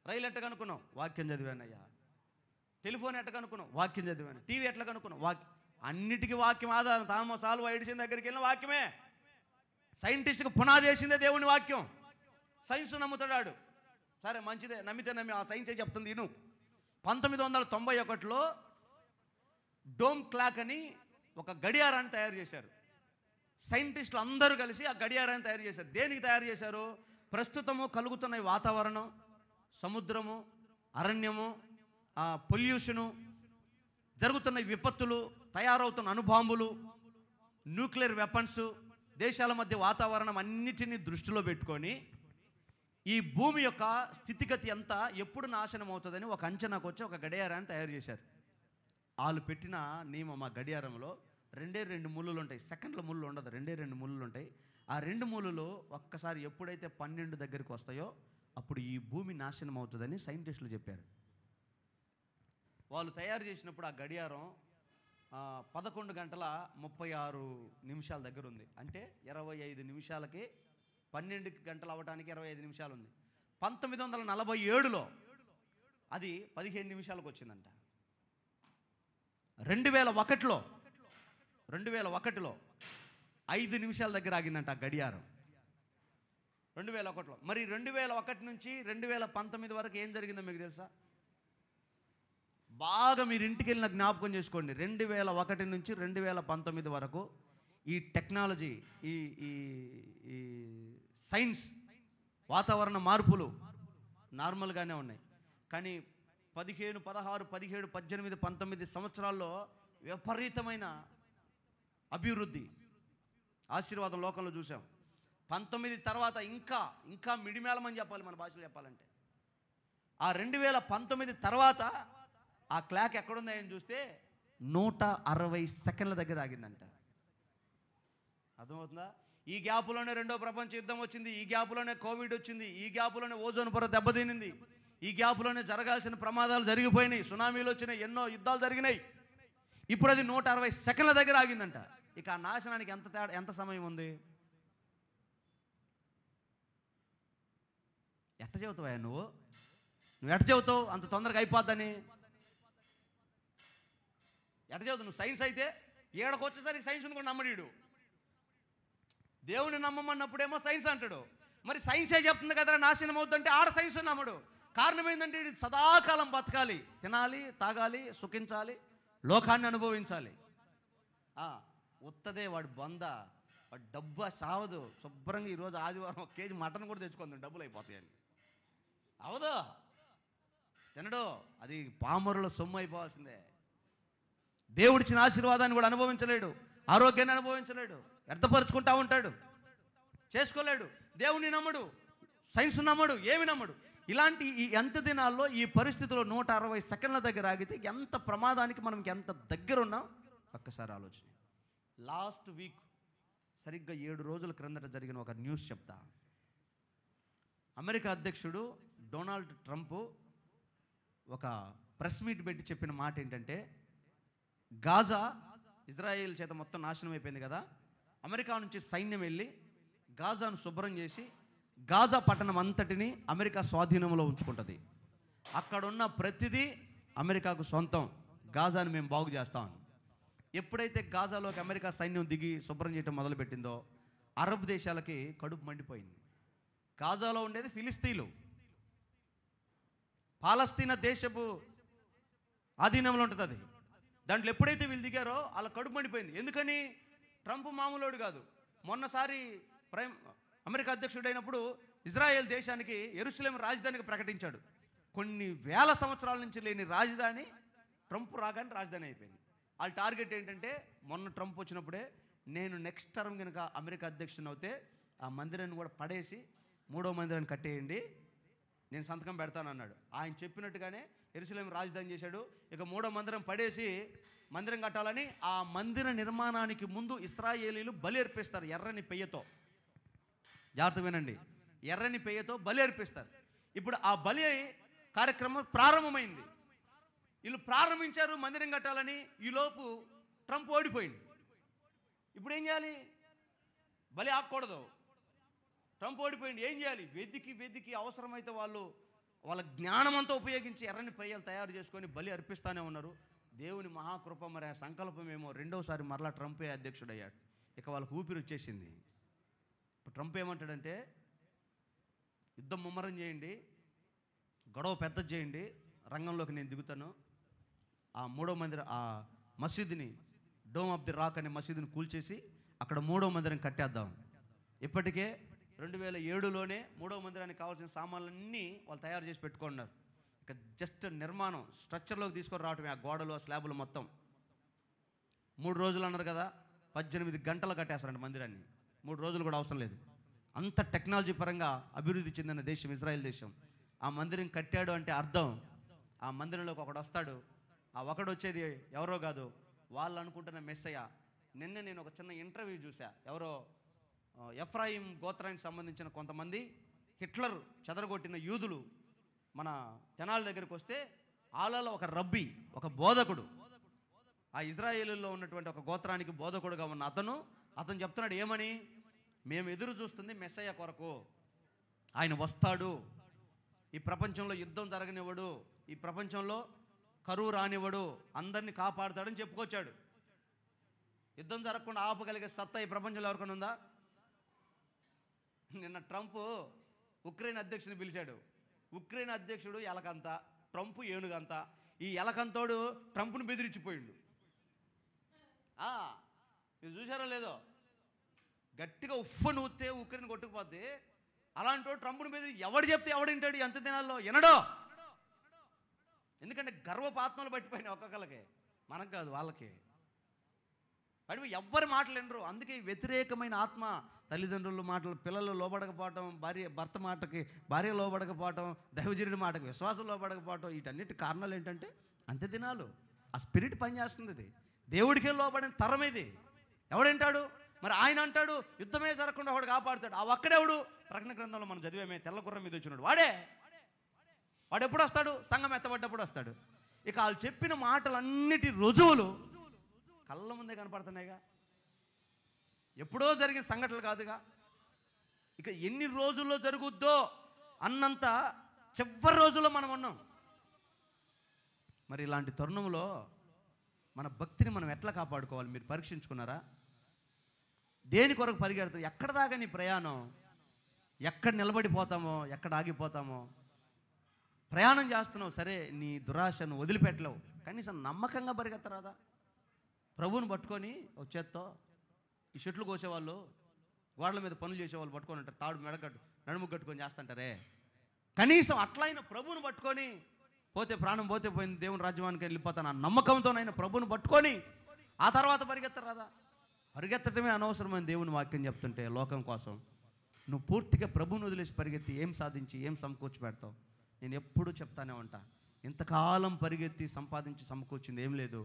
[SPEAKER 1] రైలు ఎట్ట కనుక్కున్నావు? వాక్యం చదివానయ్యా. టెలిఫోన్ ఎట్ట కనుక్కున్నావు? వాక్యం చదివాను. టీవీ ఎట్లా కనుక్కున్నావు? అన్నిటికీ వాక్యం ఆధారం. థామస్ ఆల్వా ఎడిసన్ దగ్గరికి వెళ్ళిన వాక్యమే. సైంటిస్ట్కి పునాది వేసిందే దేవుని వాక్యం. సైన్స్ నమ్ముతాడు. సరే మంచిదే, నమ్మితే నమ్మి, ఆ సైన్సే చెప్తుంది. 1991లో డోమ్ క్లాక్ అని ఒక గడియారాన్ని తయారు చేశారు. సైంటిస్టులు అందరూ కలిసి ఆ గడియారాన్ని తయారు చేశారు. దేనికి తయారు చేశారు? ప్రస్తుతము కలుగుతున్న ఈ వాతావరణం, సముద్రము, అరణ్యము, పొల్యూషను, జరుగుతున్న విపత్తులు, తయారవుతున్న అణుబాంబులు, న్యూక్లియర్ వెపన్స్, దేశాల మధ్య వాతావరణం అన్నిటినీ దృష్టిలో పెట్టుకొని ఈ భూమి యొక్క స్థితిగతి అంతా ఎప్పుడు నాశనం అవుతుందని ఒక అంచనాకు వచ్చి ఒక గడియారాన్ని తయారు చేశారు. వాళ్ళు పెట్టిన నియమం, ఆ గడియారంలో 2 ముళ్ళులు ఉంటాయి. సెకండ్ల ముళ్ళు ఉండదు, 2 ముళ్ళులు ఉంటాయి. ఆ 2 ముళ్ళులు ఒక్కసారి ఎప్పుడైతే 12 దగ్గరికి వస్తాయో అప్పుడు ఈ భూమి నాశనం అవుతుందని సైంటిస్టులు చెప్పారు. వాళ్ళు తయారు చేసినప్పుడు ఆ గడియారం 11:36 దగ్గర ఉంది. అంటే 25 నిమిషాలకి 12 గంటలు అవ్వడానికి 25 నిమిషాలు ఉంది. 1947లో అది 15 నిమిషాలకు వచ్చిందంట. 2001లో 5 నిమిషాల దగ్గర ఆగిందంట ఆ గడియారం. 2001లో. మరి 2001 నుంచి 2019 వరకు ఏం జరిగిందో మీకు తెలుసా? బాగా మీరు ఇంటికి వెళ్ళిన జ్ఞాపకం చేసుకోండి. 2001 నుంచి 2019 వరకు ఈ టెక్నాలజీ, ఈ ఈ సైన్స్, వాతావరణ మార్పులు నార్మల్గానే ఉన్నాయి. కానీ 15, 16, 17, 18, 19 సంవత్సరాల్లో విపరీతమైన అభివృద్ధి, ఆశీర్వాదం లోకంలో చూసాం. 19 తర్వాత ఇంకా మిడిమేళమని చెప్పాలి మన భాషలో చెప్పాలంటే. ఆ 2019 తర్వాత ఆ క్లాక్ ఎక్కడుందని చూస్తే 160 సెకండ్ల దగ్గర ఆగిందంట. అర్థమవుతుందా? ఈ గ్యాప్లోనే 2వ ప్రపంచ యుద్ధం వచ్చింది, ఈ గ్యాప్లోనే కోవిడ్ వచ్చింది, ఈ గ్యాప్లోనే ఓజోన్ పొర దెబ్బతినింది, ఈ గ్యాప్లోనే జరగాల్సిన ప్రమాదాలు జరిగిపోయినాయి, సునామీలు వచ్చినాయి, ఎన్నో యుద్ధాలు జరిగినాయి. ఇప్పుడు అది 160 సెకండ్ల దగ్గర ఆగిందంట. ఇక ఆ నాశనానికి ఎంత సమయం ఉంది? ఎట్ట చెబుతావా నువ్వు ఎట్ట చెబుతావు అంత తొందరగా అయిపోద్దని? ఎట్ట చెబుతావు? నువ్వు సైన్స్ అయితే ఏడకు వచ్చేసరికి సైన్స్ని కూడా నమ్మడీడు. దేవుని నమ్మమన్నప్పుడేమో సైన్స్ అంటాడు. మరి సైన్సే చెప్తుంది కదా నాశనం అవుతుందంటే ఆడ సైన్స్ నమ్మడు. కారణం ఏంటంటే ఇది సదాకాలం బతకాలి, తినాలి, తాగాలి, సుఖించాలి, లోకాన్ని అనుభవించాలి. ఉత్తదే వాడు బొంద, వాడు డబ్బు సావదు. శుభ్రంగా ఈరోజు ఆదివారం 1 కేజీ మటన్ కూడా తెచ్చుకుందాం, డబ్బులు అయిపోతాయని. అవదు, తినడు. అది పామరుల సొమ్ము అయిపోవాల్సిందే. దేవుడిచ్చిన ఆశీర్వాదాన్ని కూడా అనుభవించలేడు, ఆరోగ్యాన్ని అనుభవించలేడు, వ్యర్థపరుచుకుంటా ఉంటాడు, చేసుకోలేడు. దేవుని నమ్మడు, సైన్స్ నమ్మడు, ఏమి నమ్మడు. ఇలాంటి ఈ ఎంత దినాల్లో ఈ పరిస్థితిలో 160 సెకండ్ల దగ్గర ఆగితే ఎంత ప్రమాదానికి మనం ఎంత దగ్గర ఉన్నాం ఒక్కసారి ఆలోచన. లాస్ట్ వీక్ సరిగ్గా 7 రోజుల క్రిందట జరిగిన ఒక న్యూస్ చెప్తా. అమెరికా అధ్యక్షుడు డొనాల్డ్ ట్రంప్ ఒక ప్రెస్ మీట్ పెట్టి చెప్పిన మాట ఏంటంటే, గాజా ఇజ్రాయేల్ చేత మొత్తం నాశనం అయిపోయింది కదా, అమెరికా నుంచి సైన్యం వెళ్ళి గాజాను శుభ్రం చేసి గాజా పట్టణం అంతటిని అమెరికా స్వాధీనంలో ఉంచుకుంటుంది. అక్కడున్న ప్రతిదీ అమెరికాకు సొంతం, గాజాను మేము బాగు చేస్తాం. ఎప్పుడైతే గాజాలోకి అమెరికా సైన్యం దిగి శుభ్రం చేయడం మొదలుపెట్టిందో అరబ్ దేశాలకి కడుపు మండిపోయింది. గాజాలో ఉండేది ఫిలిస్తీన్లు, పాలస్తీనా దేశపు ఆధీనంలో ఉంటుంది అది. దాంట్లో ఎప్పుడైతే వీళ్ళు దిగారో వాళ్ళ కడుపు మండిపోయింది. ఎందుకని? ట్రంప్ మామూలుడు కాదు. మొన్నసారి అమెరికా అధ్యక్షుడు అయినప్పుడు ఇజ్రాయెల్ దేశానికి యెరూషలేం రాజధానిగా ప్రకటించాడు. కొన్ని వేల సంవత్సరాల నుంచి లేని రాజధాని ట్రంప్ రాగానే రాజధాని అయిపోయింది. వాళ్ళ టార్గెట్ ఏంటంటే, మొన్న ట్రంప్ వచ్చినప్పుడే నేను నెక్స్ట్ టర్మ్ కనుక అమెరికా అధ్యక్షుని అవుతే ఆ మందిరాన్ని కూడా పడేసి 3వ మందిరాన్ని కట్టేయండి, నేను సంతకం పెడతానన్నాడు. ఆయన చెప్పినట్టుగానే యెరూషలేం రాజధాని చేశాడు. ఇక 3వ మందిరం పడేసి మందిరం కట్టాలని ఆ మందిర నిర్మాణానికి ముందు ఇశ్రాయేలీలు బలి అర్పిస్తారు ఎర్రని పెయ్యతో. జాగ్రత్త వినండి, ఎర్రని పెయ్యతో బలి అర్పిస్తారు. ఇప్పుడు ఆ బలి కార్యక్రమం ప్రారంభమైంది. వీళ్ళు ప్రారంభించారు మందిరం కట్టాలని, ఈలోపు ట్రంప్ ఓడిపోయింది. ఇప్పుడు ఏం చేయాలి? బలి ఆకూడదు. ట్రంప్ ఓడిపోయింది, ఏం చేయాలి? వెతికి వెతికి అవసరమైతే వాళ్ళ జ్ఞానమంతా ఉపయోగించి ఎర్రని పెయ్యలు తయారు చేసుకొని బలి అర్పిస్తూనే ఉన్నారు. దేవుని మహాకృప మరి ఆ సంకల్పమేమో రెండోసారి మరలా ట్రంపే అధ్యక్షుడయ్యాడు. ఇక వాళ్ళకు ఊపిరి వచ్చేసింది. ఇప్పుడు ట్రంప్ ఏమంటాడంటే, యుద్ధం ముమ్మరం చేయండి, గొడవ పెద్ద చేయండి, రంగంలోకి నేను దిగుతాను, ఆ మసీదుని, డోమ్ ఆఫ్ ది రాక్ అనే మసీదుని కూల్చేసి అక్కడ 3వ మందిరం కట్టేద్దాం. ఇప్పటికే 2007లోనే 3వ మందిరానికి కావాల్సిన సామాన్లన్నీ వాళ్ళు తయారు చేసి పెట్టుకున్నారు. ఇక జస్ట్ నిర్మాణం స్ట్రక్చర్లోకి తీసుకొని రావటమే, ఆ గోడలు, ఆ స్లాబులు మొత్తం. 3 రోజులు అన్నారు కదా, 18 గంటలు కట్టేస్తారంట మందిరాన్ని. 3 రోజులు కూడా అవసరం లేదు. అంత టెక్నాలజీ పరంగా అభివృద్ధి చెందిన దేశం ఇజ్రాయెల్ దేశం. ఆ మందిరం కట్టాడు అంటే అర్థం, ఆ మందిరంలోకి ఒకడు వస్తాడు. ఆ ఒకడు వచ్చేది ఎవరో కాదు, వాళ్ళు అనుకుంటున్న మెస్సయ్య. నిన్న నేను ఒక చిన్న ఇంటర్వ్యూ చూసా. ఎవరో ఎఫ్రాయిం గోత్రానికి సంబంధించిన కొంతమంది హిట్లర్ చెదరగొట్టిన యూదులు మన తెనాలి దగ్గరికి వస్తే, ఆలలో ఒక రబ్బీ, ఒక బోధకుడు, ఆ ఇజ్రాయేలులో ఉన్నటువంటి ఒక గోత్రానికి బోధకుడుగా ఉన్న అతను చెప్తున్నాడు ఏమని, మేము ఎదురు చూస్తుంది మెస్సయ్య కొరకు, ఆయన వస్తాడు, ఈ ప్రపంచంలో యుద్ధం జరగనివ్వడు, ఈ ప్రపంచంలో కరువు రానివ్వడు, అందరినీ కాపాడుతాడని చెప్పుకొచ్చాడు. యుద్ధం జరగకుండా ఆపగలిగే సత్తా ఈ ప్రపంచంలో ఎవరికైనా ఉందా? నిన్న ట్రంప్ ఉక్రెయిన్ అధ్యక్షుని పిలిచాడు. ఉక్రెయిన్ అధ్యక్షుడు ఎలకంత, ట్రంప్ ఏనుగంత. ఈ ఎలకంతోడు ట్రంప్ను బెదిరించిపోయిండు. మీరు చూసారో లేదో, గట్టిగా ఉఫ్ఫను ఊస్తే ఉక్రెయిన్ కొట్టుకుపోద్ది. అలాంటి ట్రంప్ను బెదిరి ఎవడు చెప్తే ఎవడింటాడు? ఎంత దినాల్లో వినడో. ఎందుకంటే గర్వపు ఆత్మలు పట్టిపోయినాయి ఒక్కొక్కరికి, మనకు కాదు వాళ్ళకి. వాడి ఎవ్వరి మాటలు వినరు. అందుకే వ్యతిరేకమైన ఆత్మ, తల్లిదండ్రుల మాటలు పిల్లలు లోబడకపోవటం, భర్త మాటకి భార్య లోబడకపోవటం, దైవజనుడి మాటకి విశ్వాసం లోబడకపోవటం, వీటన్నిటి కారణాలు ఏంటంటే అంత్య దినాలు. ఆ స్పిరిట్ పనిచేస్తుంది. ఇది దేవుడికే లోబడిన తరం ఇది. ఎవడంటాడు మరి? ఆయన అంటాడు యుద్ధమే జరగకుండా ఒకడు కాపాడుతాడు. ఆ ఒక్కడెవడు? ప్రకటన గ్రంథంలో మనం చదివేమే, తెల్ల గుర్రం మీద వచ్చినాడు వాడు ఎప్పుడు వస్తాడు? సంఘం ఎత్తబడ్డప్పుడు వస్తాడు. ఇక వాళ్ళు చెప్పిన మాటలన్నిటి రుజువులు కళ్ళ ముందే కనపడుతున్నాయిగా. ఎప్పుడో జరిగిన సంఘటనలు కాదుగా. ఇక ఎన్ని రోజుల్లో జరుగుద్దో అన్నంత చివరి రోజుల్లో మనం ఉన్నాం. మరి ఇలాంటి తరుణంలో మన భక్తిని మనం ఎట్లా కాపాడుకోవాలి? మీరు పరీక్షించుకున్నారా? దేని కొరకు పరిగెడతావు? ఎక్కడ దాకా నీ ప్రయాణం? ఎక్కడ నిలబడిపోతామో, ఎక్కడ ఆగిపోతామో. ప్రయాణం చేస్తున్నావు సరే, నీ దురాశను వదిలిపెట్టలేవు, కనీసం నమ్మకంగా పరిగెత్తరాదా? ప్రభువుని పట్టుకొని ఒక చేత్తో, ఈ చెట్లు కోసేవాళ్ళు, గోడల మీద పనులు చేసేవాళ్ళు పట్టుకొని ఉంటారు, తాడు నడుము కట్టుకొని చేస్తుంటారే, కనీసం అట్లయినా ప్రభువుని పట్టుకొని పోతే ప్రాణం పోతే పోయింది, దేవుని రాజ్యానికి వెళ్ళిపోతాను ఆ నమ్మకంతోనైనా ప్రభువుని పట్టుకొని ఆ తర్వాత పరిగెత్తరాదా? పరిగెత్తడమే అనవసరమైన దేవుని వాక్యం చెప్తుంటే లోకం కోసం. నువ్వు పూర్తిగా ప్రభువుని వదిలేసి పరిగెత్తి ఏం సాధించి ఏం సమకూర్చి పెడతావు? నేను ఎప్పుడూ చెప్తానే ఉంటా, ఇంతకాలం పరిగెత్తి సంపాదించి సమకూర్చింది ఏం లేదు.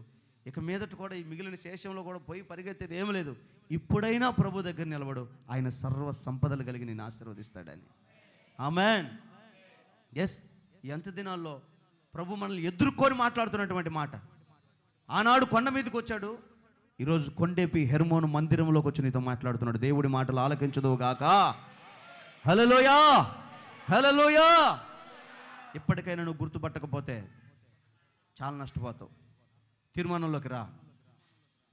[SPEAKER 1] ఇక మీదట కూడా ఈ మిగిలిన శేషంలో కూడా పోయి పరిగెత్తేది ఏం లేదు. ఇప్పుడైనా ప్రభు దగ్గర నిలబడు, ఆయన సర్వ సంపదలు కలిగి నేను ఆశీర్వదిస్తాడని. ఆమెన్. ఎస్, ఈ అంత్య దినాల్లో ప్రభు మనల్ని ఎదుర్కొని మాట్లాడుతున్నటువంటి మాట. ఆనాడు కొండ మీదకి వచ్చాడు, ఈరోజు కొండేపి హెర్మోను మందిరంలోకి వచ్చి నీతో మాట్లాడుతున్నాడు. దేవుడి మాటలు ఆలకించదు గాక. హల్లెలూయా, హల్లెలూయా. ఇప్పటికైనా నువ్వు గుర్తుపట్టకపోతే చాలా నష్టపోతావు. తీర్మానంలోకి రా,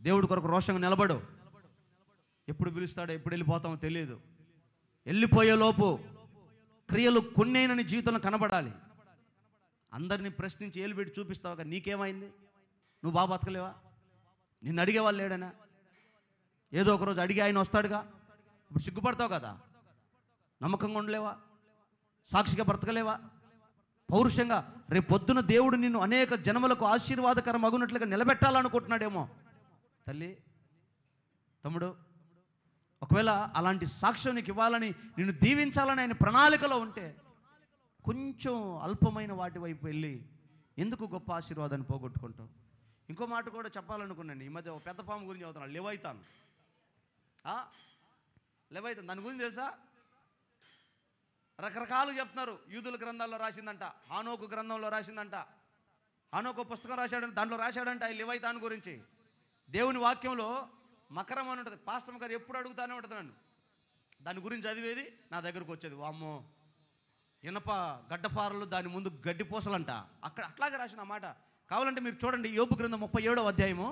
[SPEAKER 1] దేవుడి కొరకు రోషంగా నిలబడు. ఎప్పుడు పిలుస్తాడో ఎప్పుడు వెళ్ళిపోతామో తెలియదు. వెళ్ళిపోయే లోపు క్రియలు కొన్నైనా జీవితంలో కనబడాలి. అందరినీ ప్రశ్నించి ఏలు పెట్టి చూపిస్తావుగా, నీకేమైంది? నువ్వు బాగా బతకలేవా? నిన్ను అడిగేవాళ్ళు లేడనా? ఏదో ఒకరోజు అడిగి ఆయన వస్తాడుగా. ఇప్పుడు సిగ్గుపడతావు కదా, నమ్మకంగా ఉండలేవా? సాక్షిగా బ్రతకలేవా? పౌరుషంగా రేపు పొద్దున దేవుడు నిన్ను అనేక జన్మలకు ఆశీర్వాదకరం అగునట్లుగా నిలబెట్టాలనుకుంటున్నాడేమో. తల్లి, తమ్ముడు, ఒకవేళ అలాంటి సాక్ష్యం నీకు ఇవ్వాలని, నిన్ను దీవించాలని ఆయన ప్రణాళికలో ఉంటే కొంచెం అల్పమైన వాటి వైపు వెళ్ళి ఎందుకు గొప్ప ఆశీర్వాదాన్ని పోగొట్టుకుంటావు? ఇంకో మాట కూడా చెప్పాలనుకున్నాను. ఈ మధ్య ఒక పెద్ద పాము గురించి చదువుతున్నాను, లెవైతాన్. దాని గురించి తెలుసా? రకరకాలు చెప్తున్నారు. యూదుల గ్రంథాల్లో రాసిందంట, హానోకు గ్రంథంలో రాసిందంట, హానోకు పుస్తకం రాశాడంట, దాంట్లో రాశాడంట ఈ లెవైతాన్ గురించి. దేవుని వాక్యంలో మకరం అని ఉంటుంది. పాస్టర్ గారు ఎప్పుడు అడుగుతానే ఉంటుంది నన్ను, దాని గురించి చదివేది నా దగ్గరకు వచ్చేది. వామ్మో, ఇనప గడ్డపారలు, దాని ముందు గడ్డిపూసలంట. అక్కడ అట్లాగే రాసిన ఆ మాట. కావాలంటే మీరు చూడండి, యోబు గ్రంథం 37వ అధ్యాయము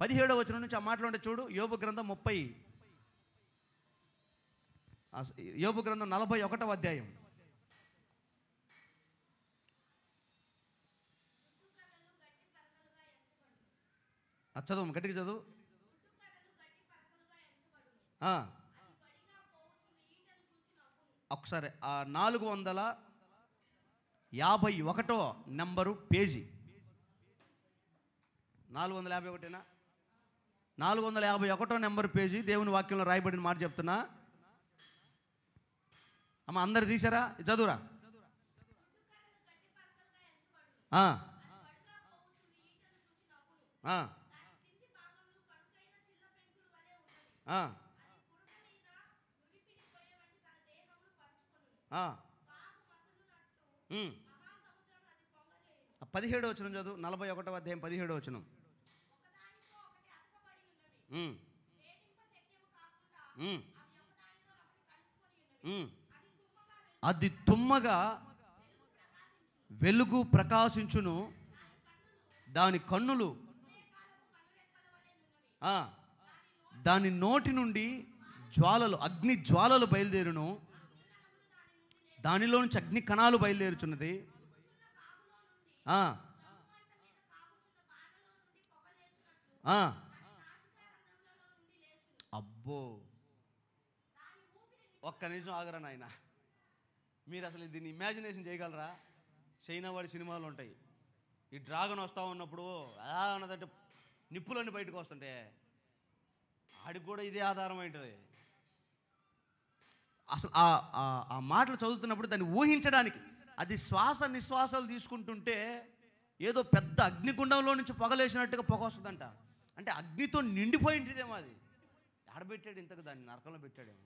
[SPEAKER 1] 17వ వచనం నుంచి ఆ మాటలు ఉంటే చూడు. యోబు గ్రంథం 41వ అధ్యాయం. చదువు, గట్టిగా చదువు. ఒకసారి 451 నెంబరు పేజీ. 451 451 నెంబర్ పేజీ దేవుని వాక్యంలో రాయబడిన మాట చెప్తున్నా. అమ్మ అందరు తీసారా? చదువురా. ఆ 17వ వచనం చదువు. 41వ అధ్యాయం 17వ వచనం. అది తుమ్మగా వెలుగు ప్రకాశించును, దాని కన్నులు దాని నోటి నుండి జ్వాలలు, అగ్ని జ్వాలలు బయలుదేరును, దానిలో నుంచి అగ్ని కణాలు బయలుదేరుచున్నది. అబ్బో, ఒక్క నిమిషం ఆగరా నాయన. మీరు అసలు దీన్ని ఇమాజినేషన్ చేయగలరా? చైనా వాడి సినిమాలు ఉంటాయి, ఈ డ్రాగన్ వస్తూ ఉన్నప్పుడు ఎలా ఉన్నదంటే నిప్పులన్నీ బయటకు వస్తుంటే ఆడికి కూడా ఇదే ఆధారం ఉంటుంది. అసలు ఆ మాటలు చదువుతున్నప్పుడు దాన్ని ఊహించడానికి, అది శ్వాస నిశ్వాసాలు తీసుకుంటుంటే ఏదో పెద్ద అగ్నిగుండంలో నుంచి పొగలేసినట్టుగా పొగ వస్తుందంట. అంటే అగ్నితో నిండిపోయి ఉంటుందేమో. అది ఎడబెట్టాడు, ఇంతకు దాన్ని నరకంలో పెట్టాడేమో.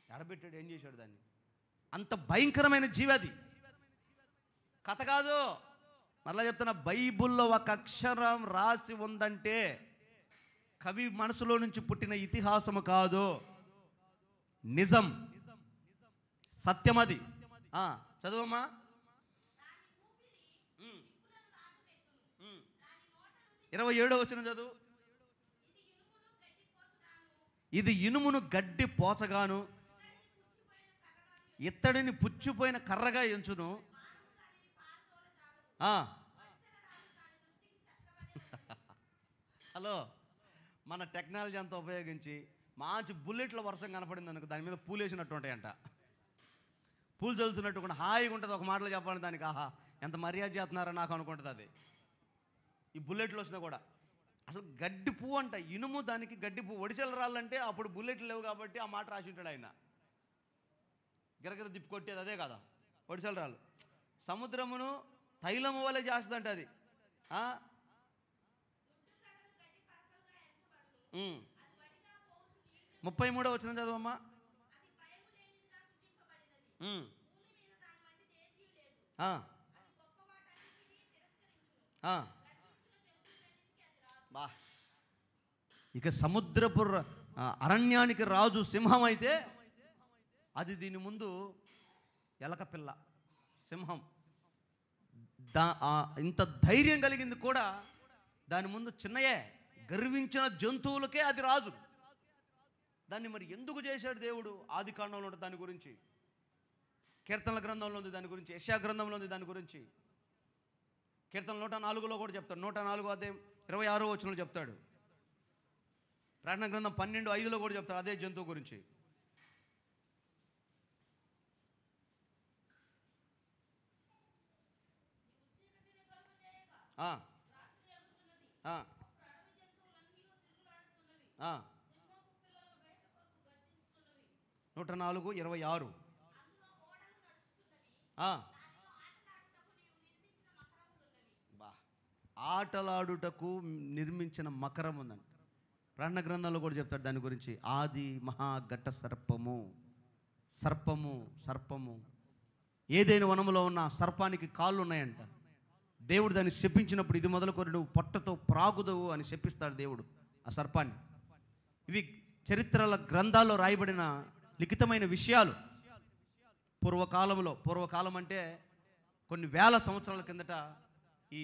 [SPEAKER 1] ఎడబెట్టాడు, ఏం చేశాడు దాన్ని? అంత భయంకరమైన జీవి అది. కథ కాదు, మళ్ళా చెప్తున్నా, బైబుల్లో ఒక అక్షరం రాసి ఉందంటే కవి మనసులో నుంచి పుట్టిన ఇతిహాసము కాదు, నిజం, సత్యం అది. చదువమ్మా. 27వ వచనం చదువు. ఇది ఇనుమును గడ్డి పోచగాను, ఇత్తడిని పుచ్చిపోయిన కర్రగా ఎంచును. హలో, మన టెక్నాలజీ అంతా ఉపయోగించి మంచి బుల్లెట్ల వర్షం కనపడింది అనుకో, దాని మీద పూలు వేసినట్టు ఉంటాయంట. పూలు చల్లుతున్నట్టు కూడా హాయిగా ఉంటుంది. ఒక మాటలో చెప్పాలి దానికి, ఆహా ఎంత మర్యాద చేస్తున్నారో నాకు అనుకుంటుంది అది. ఈ బుల్లెట్లు వచ్చినా కూడా అసలు గడ్డి పువ్వు అంట, ఇనుము దానికి గడ్డి పువ్వు. ఒడిసెల రాళ్ళంటే అప్పుడు బుల్లెట్లు లేవు కాబట్టి ఆ మాట రాసి ఉంటాడు ఆయన. గిరగిర దిప్పు కొట్టేది అదే కదా ఒడిసెల రాళ్ళు. సముద్రమును తైలము వలె చేస్తుందంట అది. 33వ వచనం చదవమ్మా. బా, ఇక సముద్రపు అరణ్యానికి రాజు సింహం అయితే అది దీని ముందు ఎలక పిల్ల, సింహం. ఇంత ధైర్యం కలిగింది కూడా దాని ముందు చిన్నయే. గర్వించిన జంతువులకే అది రాజు. దాన్ని మరి ఎందుకు చేశాడు దేవుడు? ఆది కాండంలో ఉంటుంది దాని గురించి, కీర్తనల గ్రంథంలో ఉంది దాని గురించి, యెషయా గ్రంథంలో ఉంది దాని గురించి. కీర్తన 104లో కూడా చెప్తాడు. 104వ అధ్యాయం 26వ వచనంలో చెప్తాడు. ప్రకటన గ్రంథం 12:5లో కూడా చెప్తాడు అదే జంతువు గురించి. ఆ 104:26. ఆటలాడుటకు నిర్మించిన మకరం ఉందండి. ప్రకటన గ్రంథంలో కూడా చెప్తాడు దాని గురించి. ఆది మహాఘట సర్పము, సర్పము సర్పము. ఏదైనా వనములో ఉన్న సర్పానికి కాళ్ళు ఉన్నాయంట. దేవుడు దాన్ని శపించినప్పుడు, ఇది మొదలుకొని నువ్వు పొట్టతో ప్రాగుదవు అని శపిస్తాడు దేవుడు ఆ సర్పాన్ని. ఇవి చరిత్రల గ్రంథాల్లో రాయబడిన లిఖితమైన విషయాలు పూర్వకాలం అంటే కొన్ని వేల సంవత్సరాల కిందట ఈ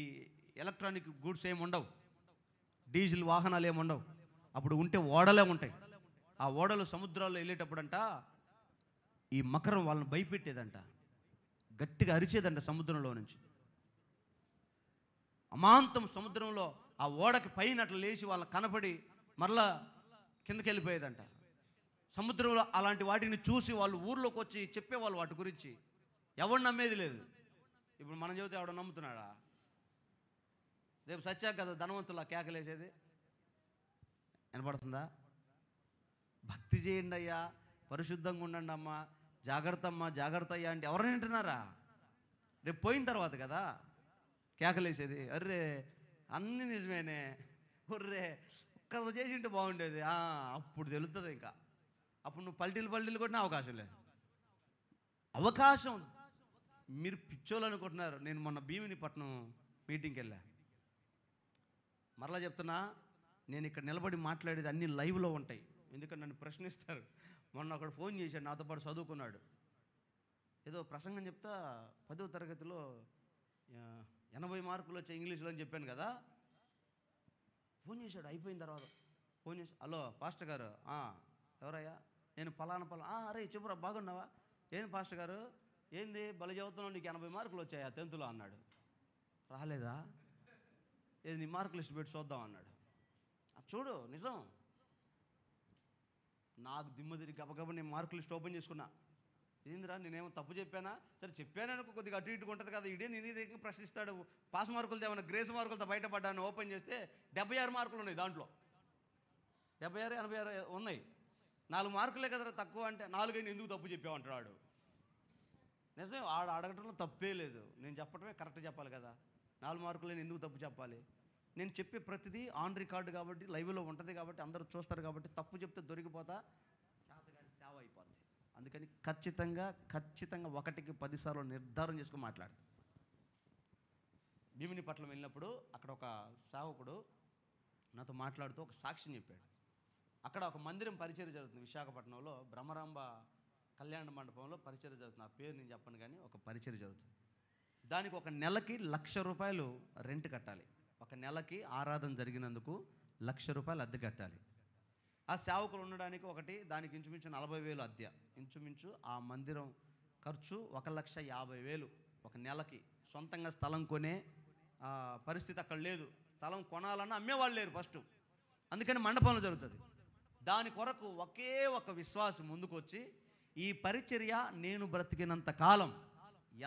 [SPEAKER 1] ఎలక్ట్రానిక్ గూడ్స్ ఏమి ఉండవు, డీజిల్ వాహనాలు ఏమి ఉండవు. అప్పుడు ఉంటే ఓడలే ఉంటాయి. ఆ ఓడలు సముద్రాల్లో వెళ్ళేటప్పుడంట ఈ మకరం వాళ్ళని భయపెట్టేదంట, గట్టిగా అరిచేదంట సముద్రంలో నుంచి. అమాంతం సముద్రంలో ఆ ఓడకి పైన అట్లా లేచి వాళ్ళని కనపడి మరలా కిందకి వెళ్ళిపోయేదంట. సముద్రంలో అలాంటి వాటిని చూసి వాళ్ళు ఊర్లోకి వచ్చి చెప్పేవాళ్ళు వాటి గురించి. ఎవడు నమ్మేది లేదు. ఇప్పుడు మనం చెబితే ఎవడ నమ్ముతున్నాడా? రేపు సత్యాక కదా ధనవంతులా కేకలేసేది. వినపడుతుందా? భక్తి చేయండి అయ్యా, పరిశుద్ధంగా ఉండండి అమ్మా, జాగ్రత్త అమ్మా, జాగ్రత్త అయ్యా అంటే ఎవరైనా వింటున్నారా? రేపు పోయిన తర్వాత కదా కేకలేసేది. అర్రే అన్నీ నిజమేనే, ఒర్రే ఒక్కరు చేసి ఉంటే బాగుండేది. అప్పుడు తెలుస్తుంది. ఇంకా అప్పుడు నువ్వు పల్టీలు కొట్టిన అవకాశం లేదు. అవకాశం మీరు పిచ్చోళ్ళు అనుకుంటున్నారు. నేను మొన్న భీమినిపట్నం మీటింగ్కి వెళ్ళా. మరలా చెప్తున్నా, నేను ఇక్కడ నిలబడి మాట్లాడేది అన్నీ లైవ్లో ఉంటాయి. ఎందుకంటే నన్ను ప్రశ్నిస్తారు. మొన్న ఒకడు ఫోన్ చేశాడు, నాతో పాటు చదువుకున్నాడు. ఏదో ప్రసంగం చెప్తా 10వ తరగతిలో 80 మార్కులు వచ్చాయి ఇంగ్లీష్లో అని చెప్పాను కదా. ఫోన్ చేశాడు అయిపోయిన తర్వాత. ఫోన్ చేసి, హలో పాస్టర్ గారు, ఎవరయ్యా? నేను పలానా అరే చెప్పురా, బాగున్నావా? ఏంది పాస్టర్ గారు, ఏంది బలి చదువుతున్నావు, నీకు 80 మార్కులు వచ్చాయా 10th అన్నాడు. రాలేదా? ఏది నీ మార్కులు లిస్ట్ పెట్టి చూద్దాం అన్నాడు. చూడు నిజం. నాకు దిమ్మ తిరిగి గబగబా నేను మార్కులు లిస్ట్ ఓపెన్ చేసుకున్నా. ఏందిరా నేనేమో తప్పు చెప్పానా? సరే చెప్పాననుకో, కొద్దిగా అటు ఇటు ఉంటుంది కదా. ఇదే నేను ప్రశ్నిస్తాడు. పాస్ మార్కులతో ఏమన్నా గ్రేస్ మార్కులతో బయటపడ్డాను. ఓపెన్ చేస్తే 76 మార్కులు ఉన్నాయి. దాంట్లో 76, 86 ఉన్నాయి. 4 మార్కులే కదరా తక్కువ అంటే, 4 ఎందుకు తప్పు చెప్పావంటాడు వాడు. నిజమే, ఆడు అడగటంలో తప్పే లేదు. నేను చెప్పటమే కరెక్ట్ చెప్పాలి కదా. 4 మార్కులు నేను ఎందుకు తప్పు చెప్పాలి? నేను చెప్పే ప్రతిదీ ఆన్ రికార్డు కాబట్టి, లైవ్లో ఉంటుంది కాబట్టి, అందరూ చూస్తారు కాబట్టి, తప్పు చెప్తే దొరికిపోతా, చేతగాని సేవ అయిపోద్ది. అందుకని ఖచ్చితంగా 1కి 10 సార్లు నిర్ధారణ చేసుకుని మాట్లాడతాను. భీమినిపట్నం వెళ్ళినప్పుడు అక్కడ ఒక సేవకుడు నాతో మాట్లాడుతూ ఒక సాక్ష్యం చెప్పాడు. అక్కడ ఒక మందిరం పరిచర్య జరుగుతుంది విశాఖపట్నంలో, బ్రహ్మరాంబ కళ్యాణ మండపంలో పరిచర్య జరుగుతుంది. ఆ పేరు నేను చెప్పను కానీ ఒక పరిచర్య జరుగుతుంది. దానికి ఒక నెలకి ₹1,00,000 రెంట్ కట్టాలి. ఒక నెలకి ఆరాధన జరిగినందుకు ₹1,00,000 అద్దె కట్టాలి. ఆ సేవకులు ఉండడానికి ఒకటి, దానికి ఇంచుమించు 40,000 అద్దె. ఇంచుమించు ఆ మందిరం ఖర్చు 1,50,000 ఒక నెలకి. సొంతంగా స్థలం కొనే పరిస్థితి అక్కడ లేదు. స్థలం కొనాలన్నా అమ్మేవాళ్ళు లేరు ఫస్ట్. అందుకని మండపంలో జరుగుతుంది. దాని కొరకు ఒకే ఒక విశ్వాసం ముందుకు వచ్చి, ఈ పరిచర్య నేను బ్రతికినంత కాలం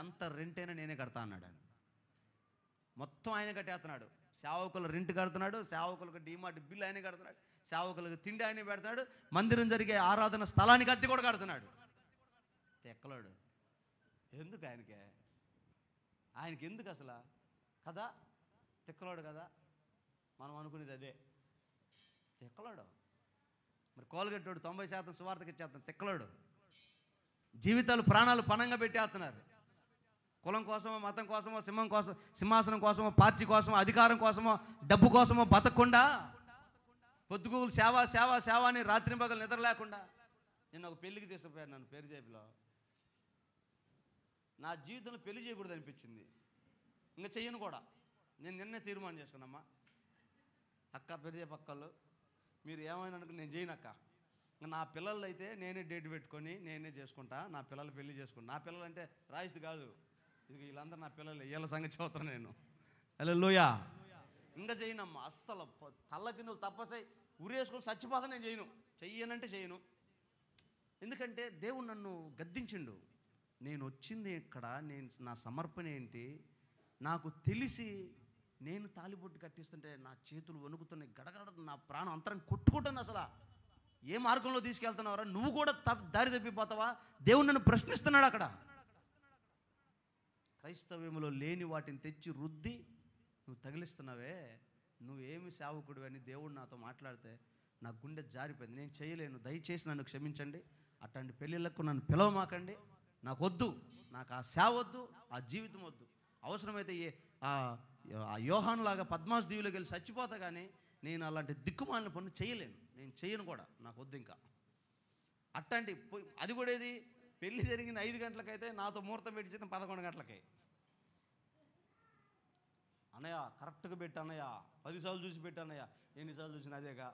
[SPEAKER 1] ఎంత రెంట్ అయినా నేనే కడతా అన్నాడు. ఆయన మొత్తం ఆయన కట్టేస్తున్నాడు. సేవకులు రెంట్ కడుతున్నాడు, సేవకులకు డిమార్ట్ బిల్లు ఆయన కడుతున్నాడు, సేవకులకు తిండి ఆయన పెడుతున్నాడు, మందిరం జరిగే ఆరాధన స్థలానికి అద్దె కూడా కడుతున్నాడు. తెక్కలాడు. ఎందుకు ఆయనకి ఎందుకు అసలు కదా? తెక్కలాడు కదా. మనం అనుకునేది అదే. తెక్కలాడు. మరి కోలగట్టోడు 90% సువార్తకి ఇచ్చేస్తున్నాడు. తెక్కలాడు. జీవితాలు ప్రాణాలు పణంగా పెట్టేస్తున్నారు. కులం కోసమో, మతం కోసమో, సింహాసనం కోసమో, పార్టీ కోసమో, అధికారం కోసమో, డబ్బు కోసమో బతకకుండా, పొద్దుగూలు సేవ అని రాత్రి పగలు నిద్ర లేకుండా. నేను ఒక పెళ్ళికి తీసుకుపోయాను నన్ను పేరుజేపులో. నా జీవితంలో పెళ్లి చేయకూడదు అనిపించింది. ఇంకా చెయ్యను కూడా. నేను నిన్నే తీర్మానం చేసుకున్నామ్మా. అక్క పెరిజేపు అక్కలు మీరు ఏమైనా అనుకుని నేను చేయనక్క. నా పిల్లలు అయితే నేనే డేట్ పెట్టుకొని నేనే చేసుకుంటా. నా పిల్లలు పెళ్లి చేసుకుంటా. నా పిల్లలు అంటే రాయిస్తు కాదు, ఇది వీళ్ళందరూ నా పిల్లలు. వీళ్ళ సంగతి చదువుతాను నేను. హల్లెలూయా. ఇంకా చేయనమ్మా. అస్సలు తల్ల కిందలు తప్పసై ఉరేసుకొని చచ్చిపోతా నేను చెయ్యనంటే చేయను. ఎందుకంటే దేవుడు నన్ను గద్దించిండు. నేను వచ్చింది ఇక్కడ, నా సమర్పణ ఏంటి నాకు తెలిసి, నేను తాలిబొట్టు కట్టిస్తుంటే నా చేతులు వణుకుతున్నాయి, గడగడ నా ప్రాణం అంతరం కొట్టుకుంటుంది. అసలు ఏ మార్గంలో తీసుకెళ్తున్నావురా, నువ్వు కూడా దారి తప్పిపోతావా? దేవుడు నన్ను ప్రశ్నిస్తున్నాడు అక్కడ. క్రైస్తవ్యంలో లేని వాటిని తెచ్చి రుద్ది నువ్వు తగిలిస్తున్నావే, నువ్వేమి సేవకుడు అని దేవుడు నాతో మాట్లాడితే నా గుండె జారిపోయింది. నేను చేయలేను, దయచేసి నన్ను క్షమించండి. అట్లాంటి పెళ్ళిళ్ళకు నన్ను పిలవమాకండి. నాకు వద్దు, నాకు ఆ సేవ వద్దు, ఆ జీవితం వద్దు. అవసరమైతే ఆ యోహానులాగా పద్మాస్ దీవులోకి వెళ్ళి చచ్చిపోతా, కానీ నేను అలాంటి దిక్కుమాలిన పనులు చేయలేను. నేను చేయను కూడా, నాకు వద్దు. ఇంకా అట్లాంటి అది కూడా ఏది, పెళ్లి జరిగిన 5 గంటలకైతే నాతో ముహూర్తం పెట్టించింది 11 గంటలకి. అన్నయ్య కరెక్ట్గా పెట్టు అన్నయ్య, 10 సార్లు చూసి పెట్టు అన్నయ్య. ఎన్నిసార్లు చూసినా అదేగా.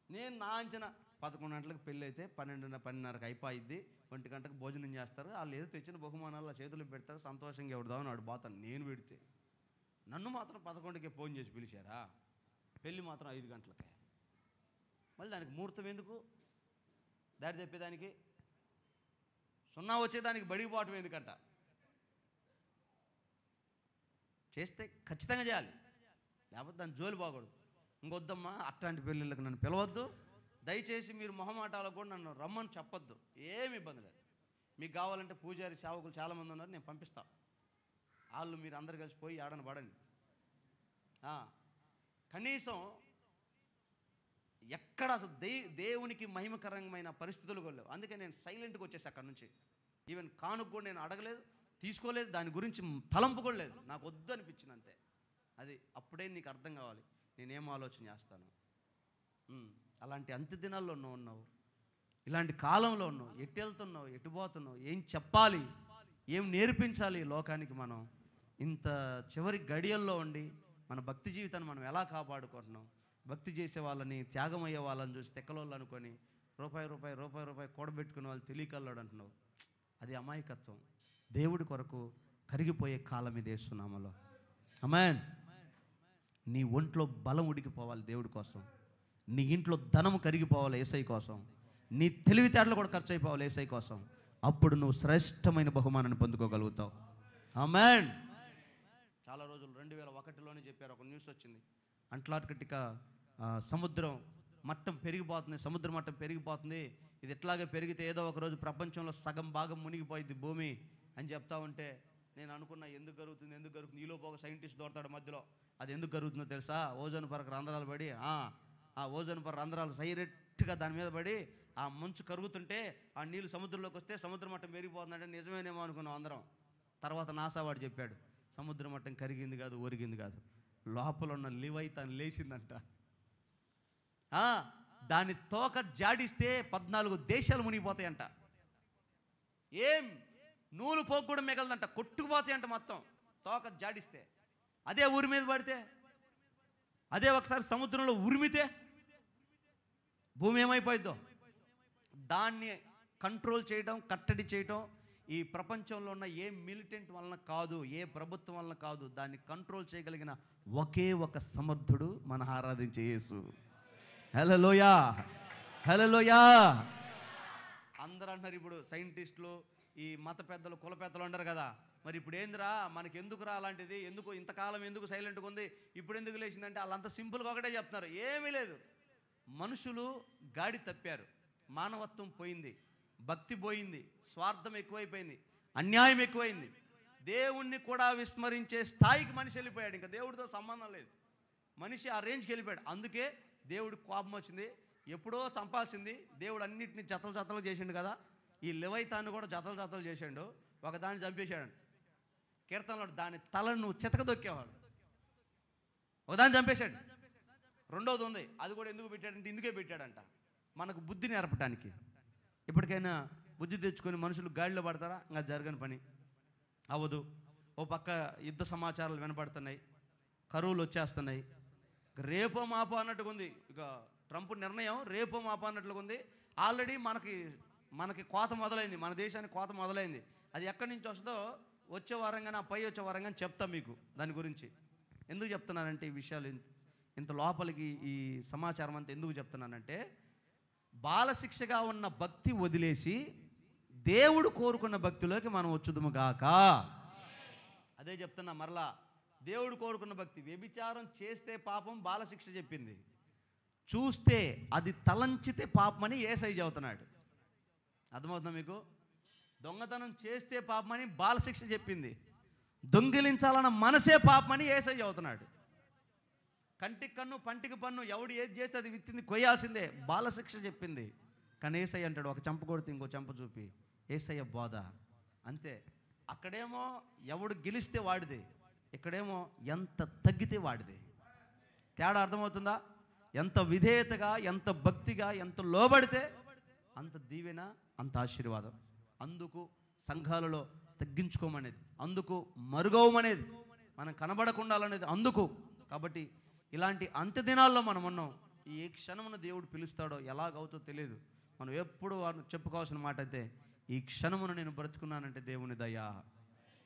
[SPEAKER 1] నేను నా అంచనా 11 గంటలకు పెళ్ళి అయితే 12:30కి అయిపోయిద్ది, 1 గంటకు భోజనం చేస్తారు, వాళ్ళు ఏదో తెచ్చిన బహుమానాలు చేతులు పెడతారు, సంతోషంగా ఎవడదామని వాడు పోతాను. నేను పెడితే నన్ను మాత్రం 11కే ఫోన్ చేసి పిలిచారా, పెళ్ళి మాత్రం 5 గంటలకే. మళ్ళీ దానికి ముహూర్తం ఎందుకు, దారి తెప్పేదానికి, 0 వచ్చేదానికి బడికి పోవటం ఎందుకంట. చేస్తే ఖచ్చితంగా చేయాలి, లేకపోతే దాని జోలి బాగోడు. ఇంకొద్దమ్మా అట్లాంటి పెళ్ళిళ్ళకి నన్ను పిలవద్దు, దయచేసి మీరు మొహమాటాలకు కూడా నన్ను రమ్మని చెప్పొద్దు, ఏమి ఇబ్బంది లేదు. మీకు కావాలంటే పూజారి సేవకులు చాలామంది ఉన్నారు, నేను పంపిస్తా, వాళ్ళు మీరు అందరు కలిసి పోయి ఆడని పడండి. కనీసం ఎక్కడ అసలు దేవునికి మహిమకరమైన పరిస్థితులు కూడా లేవు. అందుకే నేను సైలెంట్గా వచ్చేసి అక్కడి నుంచి. ఈవెన్ కానుక కూడా నేను అడగలేదు, తీసుకోలేదు, దాని గురించి తలంపు కూడా లేదు, నాకు వద్దు అనిపించింది అంతే. అది అప్పుడే నీకు అర్థం కావాలి నేనేం ఆలోచన చేస్తాను. అలాంటి అంత్య దినాల్లో ఉన్నావు, ఇలాంటి కాలంలో ఉన్నావు, ఎటు వెళ్తున్నావు, ఎటు పోతున్నావు, ఏం చెప్పాలి, ఏం నేర్పించాలి లోకానికి. మనం ఇంత చివరి గడియల్లో ఉండి మన భక్తి జీవితాన్ని మనం ఎలా కాపాడుకుంటున్నాం. భక్తి చేసే వాళ్ళని, త్యాగం అయ్యే వాళ్ళని చూసి తెక్కలోళ్ళు అనుకొని రూపాయి కూడబెట్టుకునే వాళ్ళు తెలియకల్లాడు అంటున్నావు. అది అమాయకత్వం. దేవుడి కొరకు కరిగిపోయే కాలం ఇది యేసునామములో. ఆమేన్. నీ ఒంట్లో బలం ఉడికిపోవాలి దేవుడి కోసం, నీ ఇంట్లో ధనము కరిగిపోవాలి యేసయ్య కోసం, నీ తెలివితేటలు కూడా ఖర్చు అయిపోవాలి యేసయ్య కోసం. అప్పుడు నువ్వు శ్రేష్టమైన బహుమానాన్ని పొందుకోగలుగుతావు. ఆమేన్. చాలా రోజులు 2001లోనే చెప్పారు, ఒక న్యూస్ వచ్చింది, అంటార్కిటికా సముద్రం మట్టం పెరిగిపోతుంది, సముద్ర మట్టం పెరిగిపోతుంది, ఇది ఎట్లాగే పెరిగితే ఏదో ఒక రోజు ప్రపంచంలో సగం భాగం మునిగిపోయింది భూమి అని చెప్తా ఉంటే నేను అనుకున్నా ఎందుకు జరుగుతుంది. ఈలోపు ఒక సైంటిస్ట్ దొరతాడు మధ్యలో. అది ఎందుకు జరుగుతుందో తెలుసా, ఓజోన్ పొరకు రంధ్రాలు పడి, ఆ ఓజోన్ పొర రంధ్రాలు సైరెట్గా దాని మీద పడి ఆ మంచు కరుగుతుంటే ఆ నీళ్ళు సముద్రంలోకి వస్తే సముద్ర మట్టం పెరిగిపోతుందంటే నిజమేనేమో అనుకున్నాం అందరం. తర్వాత నాసా వాడు చెప్పాడు సముద్ర మట్టం కరిగింది కాదు, ఒరిగింది కాదు, లోపల ఉన్న లివైతాన్ లేచిందంట. దాని తోక జాడిస్తే 14 దేశాలు మునిగిపోతాయంట. ఏం నూలు పోకు కూడా మిగలదంట, కొట్టుకుపోతాయంట మొత్తం తోక జాడిస్తే. అదే ఊరి మీద పడితే, అదే ఒకసారి సముద్రంలో ఉరిమితే భూమి ఏమైపోయిద్దో. దాన్ని కంట్రోల్ చేయడం, కట్టడి చేయడం ఈ ప్రపంచంలో ఉన్న ఏ మిలిటెంట్ వలన కాదు, ఏ ప్రభుత్వం వలన కాదు, దాన్ని కంట్రోల్ చేయగలిగిన ఒకే ఒక సమర్థుడు మన ఆరాధించే యేసు. హల్లెలూయా, హల్లెలూయా. అందరూ అంటారు ఇప్పుడు సైంటిస్టులు, ఈ మత పెద్దలు, కుల పెద్దలు అంటారు కదా, మరి ఇప్పుడు ఏందిరా మనకి ఎందుకురా అలాంటిది, ఎందుకు ఇంతకాలం ఎందుకు సైలెంట్గా ఉంది, ఇప్పుడు ఎందుకు లేచిందంటే వాళ్ళంతా సింపుల్గా ఒకటే చెప్తున్నారు, ఏమీ లేదు. మనుషులు గాడి తప్పారు, మానవత్వం పోయింది, భక్తి పోయింది, స్వార్థం ఎక్కువైపోయింది, అన్యాయం ఎక్కువైంది, దేవుణ్ణి కూడా విస్మరించే స్థాయికి మనిషి వెళ్ళిపోయాడు. ఇంకా దేవుడితో సంబంధం లేదు, మనిషి ఆ రేంజ్కి వెళ్ళిపోయాడు. అందుకే దేవుడికి కోపం వచ్చింది, ఎప్పుడో చంపాల్సింది దేవుడు అన్నింటినీ జతలు చేసిండు కదా, ఈ లెవైతాన్ని కూడా జతలు చేసాడు, ఒకదాన్ని చంపేశాడు. కీర్తనలో దాని తలను నువ్వు చితకదొక్కేవాడు, ఒకదాన్ని చంపేశాడు. రెండోది ఉంది, అది కూడా ఎందుకు పెట్టాడంటే ఇందుకే పెట్టాడంట, మనకు బుద్ధి నేర్పడానికి. ఇప్పటికైనా బుద్ధి తెచ్చుకొని మనుషులు గాడిలో పడతారా, ఇంకా జరగని పని అవ్వదు. ఓ పక్క యుద్ధ సమాచారాలు వినపడుతున్నాయి, కరువులు వచ్చేస్తున్నాయి, రేపో మాపో అన్నట్టుగా ఉంది. ఇక ట్రంప్ నిర్ణయం రేపో మాపో అన్నట్లుగా ఉంది. ఆల్రెడీ మనకి కోత మొదలైంది, మన దేశానికి కోత మొదలైంది. అది ఎక్కడి నుంచి వస్తుందో వచ్చే వారంగా, పై వచ్చే వారంగా చెప్తాం మీకు దాని గురించి. ఎందుకు చెప్తున్నానంటే ఈ విషయాలు ఇంత లోపలికి ఈ సమాచారం అంతా ఎందుకు చెప్తున్నానంటే, బాలశిక్షగా ఉన్న భక్తి వదిలేసి దేవుడు కోరుకున్న భక్తిలోకి మనం వచ్చుదుము గాక. అదే చెప్తున్నా మరలా, దేవుడు కోరుకున్న భక్తి. వ్యభిచారం చేస్తే పాపం బాలశిక్ష చెప్పింది, చూస్తే అది తలంచితే పాపమని యేసయ్య చెబుతున్నాడు. అర్థమవుతుందా మీకు? దొంగతనం చేస్తే పాపమని బాలశిక్ష చెప్పింది, దొంగిలించాలన్న మనసే పాపమని యేసయ్య చెబుతున్నాడు. కంటికి కన్ను పంటికి పన్ను, ఎవడు ఏది చేస్తే అది విత్తింది కొయ్యాల్సిందే, బాలశిక్ష చెప్పింది. కానీ యేసయ్య అంటాడు ఒక చెంప కొడితే ఇంకో చెంప చూపి, యేసయ్య బోధ అంతే. అక్కడేమో ఎవడు గెలిస్తే వాడిది, ఇక్కడేమో ఎంత తగ్గితే వాడిది. తేడా అర్థమవుతుందా? ఎంత విధేయతగా, ఎంత భక్తిగా, ఎంత లోబడితే అంత దీవెన, అంత ఆశీర్వాదం. అందుకు సంఘాలలో తగ్గించుకోమనేది, అందుకు మరుగవమనేది, మనం కనబడకుండాలనేది అందుకు. కాబట్టి ఇలాంటి అంత్య దినాల్లో మనం ఉన్నాం. ఏ క్షణమున దేవుడు పిలుస్తాడో ఎలాగవుతో తెలియదు. మనం ఎప్పుడు చెప్పుకోవాల్సిన మాట అయితే, ఈ క్షణమున నేను బ్రతుకున్నానంటే దేవుని దయ,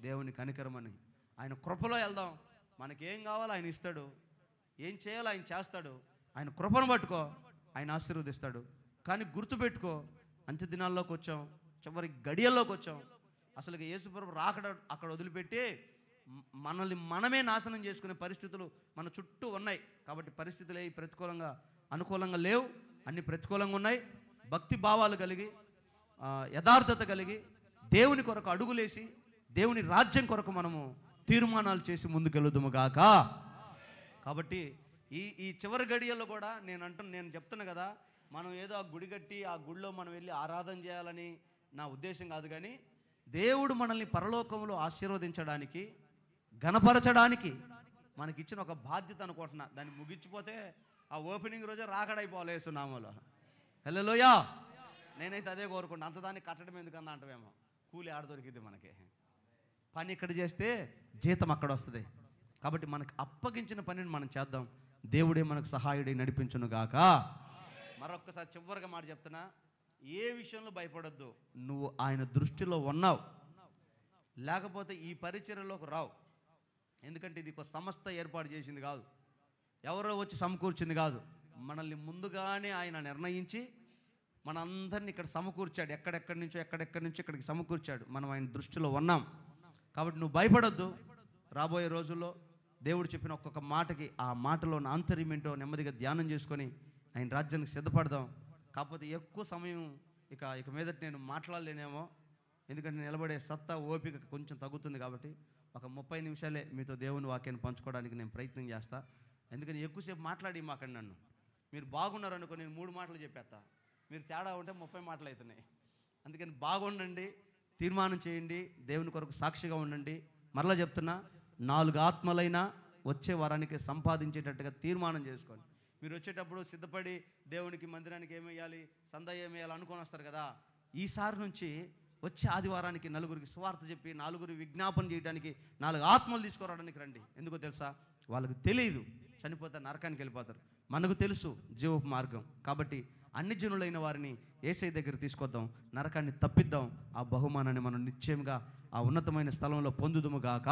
[SPEAKER 1] దేవుని కనికరమని. ఆయన కృపలో వెళ్దాం. మనకేం కావాలో ఆయన ఇస్తాడు, ఏం చేయాలో ఆయన చేస్తాడు. ఆయన కృపను పట్టుకో, ఆయన ఆశీర్వదిస్తాడు. కానీ గుర్తుపెట్టుకో, అంత్య దినాల్లోకి వచ్చాం, చివరి గడియల్లోకి వచ్చాం. అసలు యేసుప్రభు రాకడ అక్కడ వదిలిపెట్టి మనల్ని మనమే నాశనం చేసుకునే పరిస్థితులు మన చుట్టూ ఉన్నాయి. కాబట్టి పరిస్థితులు ఏ ప్రతికూలంగా అనుకూలంగా లేవు, అన్ని ప్రతికూలంగా ఉన్నాయి. భక్తి భావాలు కలిగి, యథార్థత కలిగి, దేవుని కొరకు అడుగులేసి, దేవుని రాజ్యం కొరకు మనము తీర్మానాలు చేసి ముందుకెళ్ళుదుము గాక. కాబట్టి ఈ చివరి గడియల్లో కూడా నేను చెప్తున్నా కదా, మనం ఏదో ఆ గుడి కట్టి ఆ గుడిలో మనం వెళ్ళి ఆరాధన చేయాలని నా ఉద్దేశం కాదు. కానీ దేవుడు మనల్ని పరలోకంలో ఆశీర్వదించడానికి, ఘనపరచడానికి మనకిచ్చిన ఒక బాధ్యత అనుకుంటున్నా. దాన్ని ముగించిపోతే ఆ ఓపెనింగ్ రోజే రాకడైపోవాలి యేసునామములో. హల్లెలూయా. నేనైతే అదే కోరుకుంటా. అంతదాన్ని కట్టడం ఎందుకన్నా అంటావేమో, కూలి ఆడ దొరికింది మనకి. పని ఇక్కడ చేస్తే జీతం అక్కడ వస్తుంది. కాబట్టి మనకు అప్పగించిన పనిని మనం చేద్దాం. దేవుడే మనకు సహాయుడి నడిపించును గాక. మరొక్కసారి చివరిగా మాట చెప్తున్నా, ఏ విషయంలో భయపడొద్దు. నువ్వు ఆయన దృష్టిలో ఉన్నావు, లేకపోతే ఈ పరిచర్యలోకి రావు. ఎందుకంటే ఇది ఒక సంస్థ ఏర్పాటు చేసింది కాదు, ఎవరో వచ్చి సమకూర్చింది కాదు. మనల్ని ముందుగానే ఆయన నిర్ణయించి మనందరినీ ఇక్కడ సమకూర్చాడు. ఎక్కడెక్కడి నుంచో ఇక్కడికి సమకూర్చాడు. మనం ఆయన దృష్టిలో ఉన్నాం. కాబట్టి నువ్వు భయపడొద్దు. రాబోయే రోజుల్లో దేవుడు చెప్పిన ఒక్కొక్క మాటకి, ఆ మాటలో ఆంతర్యం ఏంటో నెమ్మదిగా ధ్యానం చేసుకొని ఆయన రాజ్యానికి సిద్ధపడదాం. కాకపోతే ఎక్కువ సమయం ఇక మీదట నేను మాట్లాడలేనేమో, ఎందుకంటే నిలబడే సత్తా, ఓపిక కొంచెం తగ్గుతుంది. కాబట్టి ఒక 30 నిమిషాలే మీతో దేవుని వాక్యాన్ని పంచుకోవడానికి నేను ప్రయత్నం చేస్తా. ఎందుకని ఎక్కువసేపు మాట్లాడి మాకండి నన్ను. మీరు బాగున్నారనుకో, నేను 3 మాటలు చెప్పేస్తా. మీరు తేడా ఉంటే 30 మాటలు అవుతున్నాయి. అందుకని బాగుండండి, తీర్మానం చేయండి, దేవుని కొరకు సాక్షిగా ఉండండి. మరలా చెప్తున్నా, 4 ఆత్మలైనా వచ్చే వారానికి సంపాదించేటట్టుగా తీర్మానం చేసుకోండి. మీరు వచ్చేటప్పుడు సిద్ధపడి దేవునికి మందిరానికి ఏమేయాలి, సందా ఏమేయాలి అనుకొని వస్తారు కదా. ఈసారి నుంచి వచ్చే ఆదివారానికి నలుగురికి సువార్త చెప్పి, 4 విజ్ఞాపన చేయడానికి 4 ఆత్మలు తీసుకురావడానికి రండి. ఎందుకో తెలుసా, వాళ్ళకి తెలియదు, చనిపోతే నరకానికి వెళ్ళిపోతారు. మనకు తెలుసు జీవపు మార్గం. కాబట్టి అన్ని జనులైన వారిని యేసయ్య దగ్గర తీసుకొద్దాం, నరకాన్ని తప్పిద్దాం. ఆ బహుమానాన్ని మనం నిశ్చయంగా ఆ ఉన్నతమైన స్థలంలో పొందుదుము గాక.